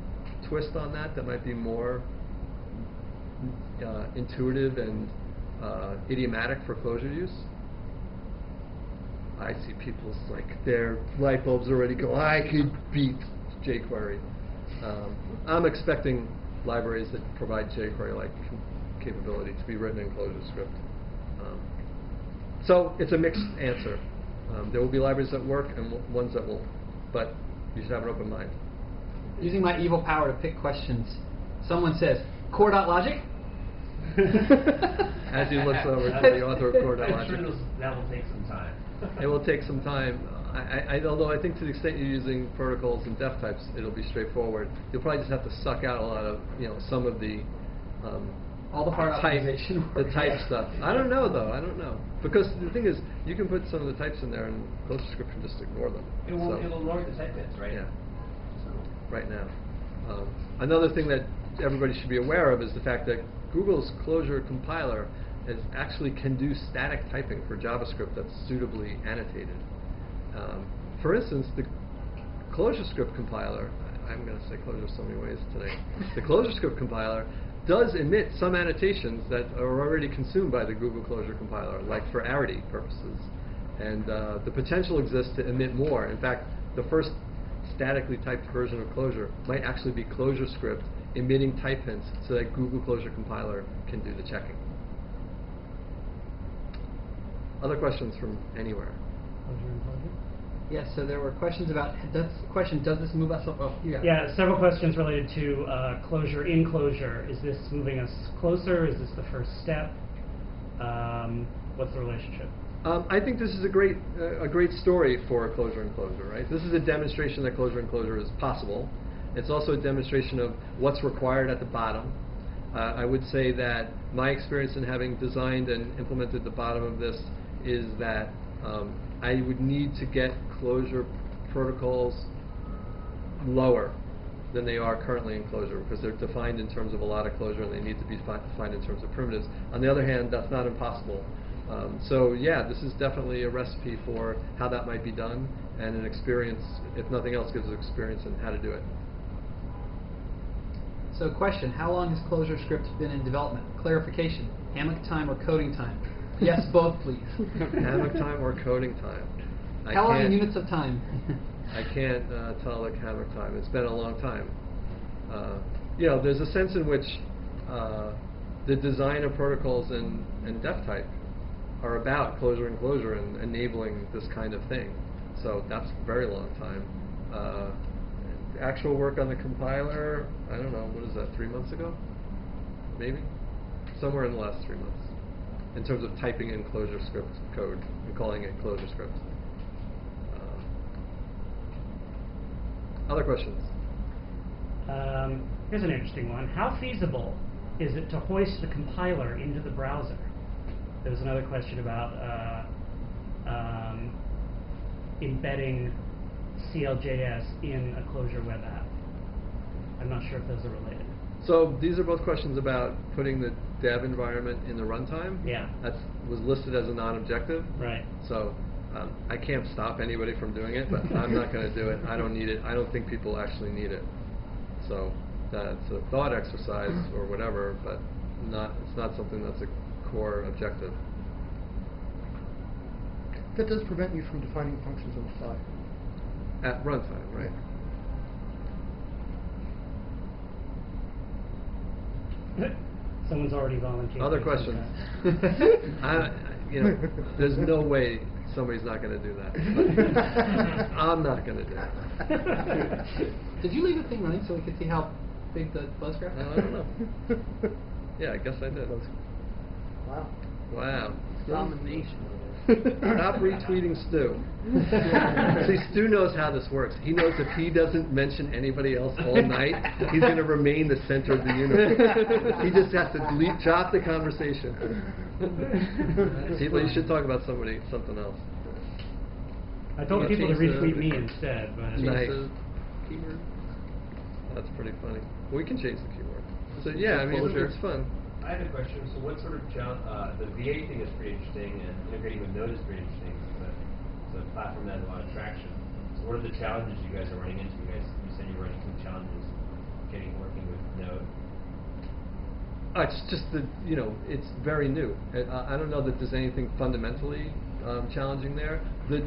C: twist on that that might be more intuitive and idiomatic for Clojure use? I see people's their light bulbs already go, I could beat jQuery. I'm expecting libraries that provide jQuery-like capability to be written in ClojureScript. So it's a mixed answer. There will be libraries that work and ones that won't, but you should have an open mind.
B: Using my evil power to pick questions, someone says, core.logic?
C: As he looks over to the author of core.logic.
I: I'm sure that will take some time.
C: It will take some time. Although I think to the extent you're using protocols and def types, it'll be straightforward. You'll probably just have to suck out a lot of, some of the
B: all the part optimization
C: the type stuff. I don't know though. I don't know, because the thing is, you can put some of the types in there, and ClojureScript can just ignore them.
I: It'll lower the type bits, right?
C: Yeah. So right now, another thing that everybody should be aware of is the fact that Google's Clojure compiler actually can do static typing for JavaScript that's suitably annotated. For instance, the ClojureScript compiler, I'm going to say Clojure so many ways today, the ClojureScript compiler does emit some annotations that are already consumed by the Google Clojure compiler, like for arity purposes. And the potential exists to emit more. In fact, the first statically typed version of Clojure might actually be ClojureScript emitting type hints so that Google Clojure compiler can do the checking. Other questions from anywhere?
B: Yes, so there were questions about, does this move us up? Oh,
A: yeah, several questions related to Clojure in Clojure. Is this moving us closer? Is this the first step? What's the relationship?
C: I think this is a great story for Clojure in Clojure, right? This is a demonstration that Clojure in Clojure is possible. It's also a demonstration of what's required at the bottom. I would say that my experience in having designed and implemented the bottom of this is that I would need to get Clojure protocols lower than they are currently in Clojure, because they're defined in terms of a lot of Clojure and they need to be defined in terms of primitives. On the other hand, that's not impossible. So yeah, this is definitely a recipe for how that might be done, and an experience, if nothing else, gives us experience in how to do it.
B: So question, how long has ClojureScript been in development? Clarification, hammock time or coding time? Yes, both please.
C: Hammock time or coding time?
B: How long in units of time?
C: I can't tell like hammock time. It's been a long time. There's a sense in which the design of protocols and def type are about Clojure and Clojure and enabling this kind of thing. So that's a very long time. Actual work on the compiler, I don't know, what is that, 3 months ago? Maybe? Somewhere in the last 3 months, in terms of typing in ClojureScript code and calling it ClojureScript. Other questions?
A: Here's an interesting one. How feasible is it to hoist the compiler into the browser? There was another question about embedding CLJS in a Clojure web app. I'm not sure if those are related.
C: So these are both questions about putting the dev environment in the runtime.
A: Yeah.
C: That was listed as a non-objective.
A: Right.
C: So I can't stop anybody from doing it, but I'm not going to do it. I don't need it. I don't think people actually need it. So that's a thought exercise or whatever, but it's not something that's a core objective.
J: That does prevent you from defining functions on the fly.
C: At runtime, right?
A: Someone's already volunteered.
C: Other questions? There's no way somebody's not going to do that. I'm not going to do it.
B: Did you leave the thing running so we could see how big the buzz graph is?
C: I don't know. Yeah, I guess I did.
J: Wow.
C: Wow.
J: Domination.
C: Stop retweeting Stu. See, Stu knows how this works. He knows if he doesn't mention anybody else all night, he's going to remain the center of the universe. He just has to drop the conversation. People, you should talk about something else.
A: I told people to retweet me instead, but
C: nice. Keyword. That's pretty funny. We can change the keyword. So yeah, I mean, it's fun.
I: I have a question. So what sort of the VA thing is pretty interesting, and integrating with Node is pretty interesting. It's a platform that has a lot of traction. So what are the challenges you guys are running into? You said you're running into challenges working with Node.
C: It's just that, it's very new. I don't know that there's anything fundamentally challenging there. The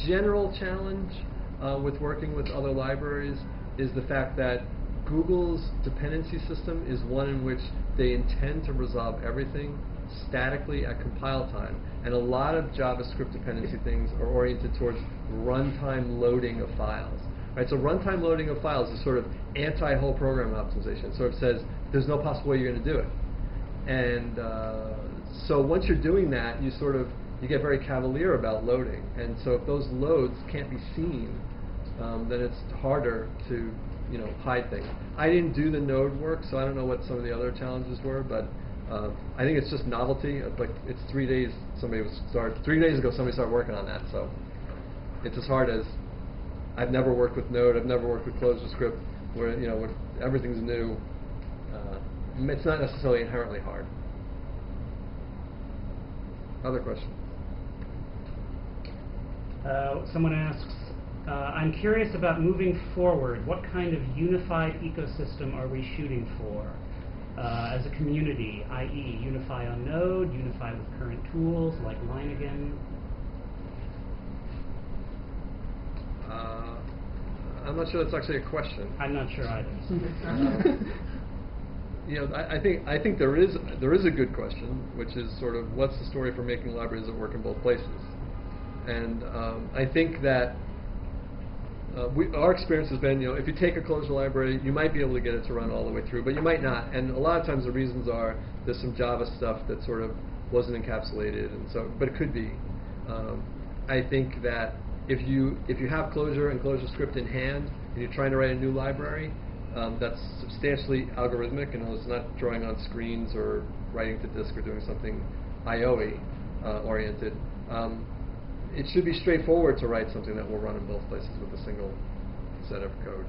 C: general challenge with working with other libraries is the fact that Google's dependency system is one in which they intend to resolve everything statically at compile time. And a lot of JavaScript dependency things are oriented towards runtime loading of files. Right? So runtime loading of files is sort of anti-whole program optimization. It sort of says there's no possible way you're going to do it. And so once you're doing that, you get very cavalier about loading. And so if those loads can't be seen, then it's harder to hide things. I didn't do the Node work, so I don't know what some of the other challenges were, but I think it's just novelty. Like, it's 3 days, 3 days ago somebody started working on that, so it's as hard as, I've never worked with Node, I've never worked with ClojureScript, where, when everything's new. It's not necessarily inherently hard. Other questions?
A: Someone asks, I'm curious about moving forward. What kind of unified ecosystem are we shooting for as a community, i.e. unify on Node, unify with current tools like Line-Again?
C: I'm not sure that's actually a question.
A: I'm not sure either.
C: I think there is a good question, which is sort of what's the story for making libraries that work in both places? And I think that our experience has been, if you take a Clojure library, you might be able to get it to run all the way through, but you might not. And a lot of times the reasons are there's some Java stuff that sort of wasn't encapsulated, and so, but it could be. I think that if you have Clojure and ClojureScript in hand, and you're trying to write a new library, that's substantially algorithmic, and it's not drawing on screens or writing to disk or doing something IO-y oriented. It should be straightforward to write something that will run in both places with a single set of code.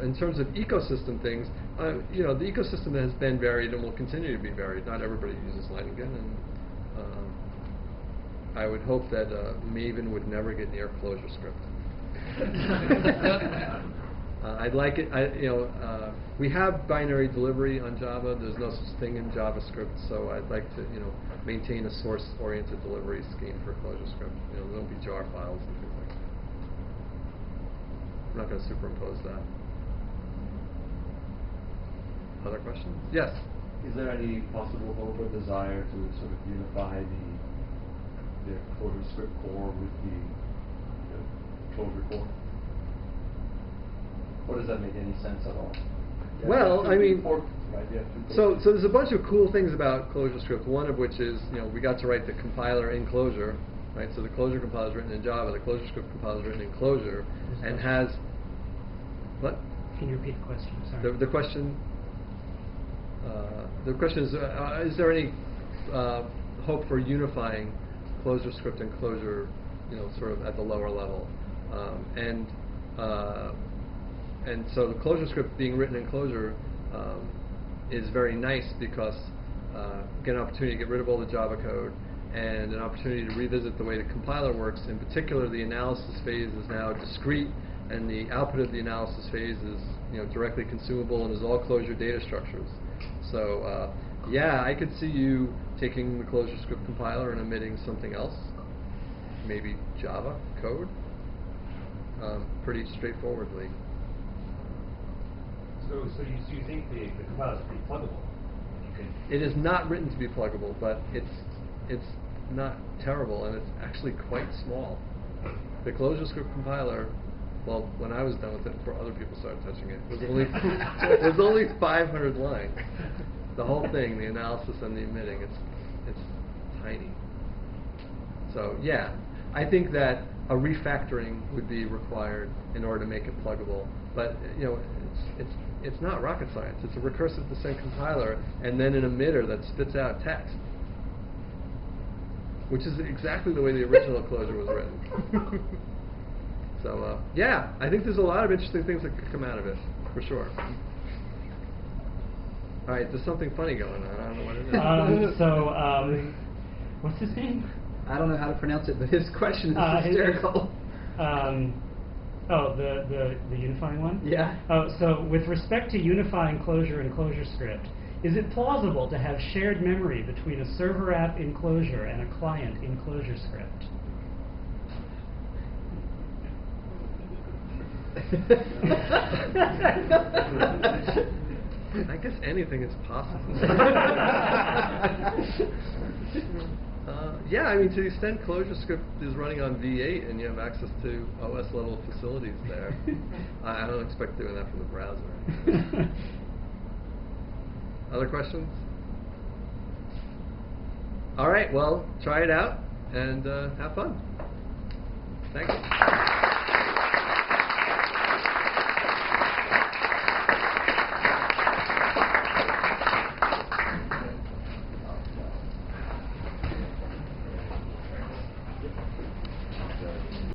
C: In terms of ecosystem things, the ecosystem has been varied and will continue to be varied. Not everybody uses Line-Again, and I would hope that Maven would never get near ClojureScript. I'd like it. We have binary delivery on Java. There's no such thing in JavaScript, so I'd like to, maintain a source-oriented delivery scheme for ClojureScript. There don't be jar files and things like that. I'm not going to superimpose that. Other questions? Yes.
H: Is there any possible hope or desire to sort of unify the ClojureScript core with the Clojure core? Or does that make any sense at all?
C: Well, I mean,
H: right?
C: so there's a bunch of cool things about ClojureScript. One of which is, we got to write the compiler in Clojure, right? So the Clojure compiler is written in Java, the ClojureScript compiler is written in Clojure, and has What?
A: Can you repeat the question? Sorry.
C: The question is there any hope for unifying ClojureScript and Clojure, sort of at the lower level? And so the ClojureScript being written in Clojure is very nice because get an opportunity to get rid of all the Java code and an opportunity to revisit the way the compiler works. In particular, the analysis phase is now discrete, and the output of the analysis phase is directly consumable and is all Clojure data structures. So yeah, I could see you taking the ClojureScript compiler and emitting something else, maybe Java code, pretty straightforwardly.
I: So you think the compiler is pretty pluggable?
C: It is not written to be pluggable, but it's not terrible, and it's actually quite small. The ClojureScript compiler, well, when I was done with it, before other people started touching it, was only 500 lines. The whole thing, the analysis and the emitting, it's tiny. So yeah, I think that a refactoring would be required in order to make it pluggable. But it's not rocket science. It's a recursive descent compiler and then an emitter that spits out text, which is exactly the way the original Clojure was written. So yeah, I think there's a lot of interesting things that could come out of it, for sure. All right, there's something funny going on. I don't know what it is.
A: What's his name?
B: I don't know how to pronounce it, but his question is hysterical.
A: The unifying one?
B: Yeah.
A: So with respect to unifying Clojure and ClojureScript, is it plausible to have shared memory between a server app in Clojure and a client in ClojureScript?
C: I guess anything is possible. Yeah, I mean, to the extent ClojureScript is running on V8 and you have access to OS level facilities there, I don't expect doing that from the browser. Other questions? All right, well, try it out and have fun.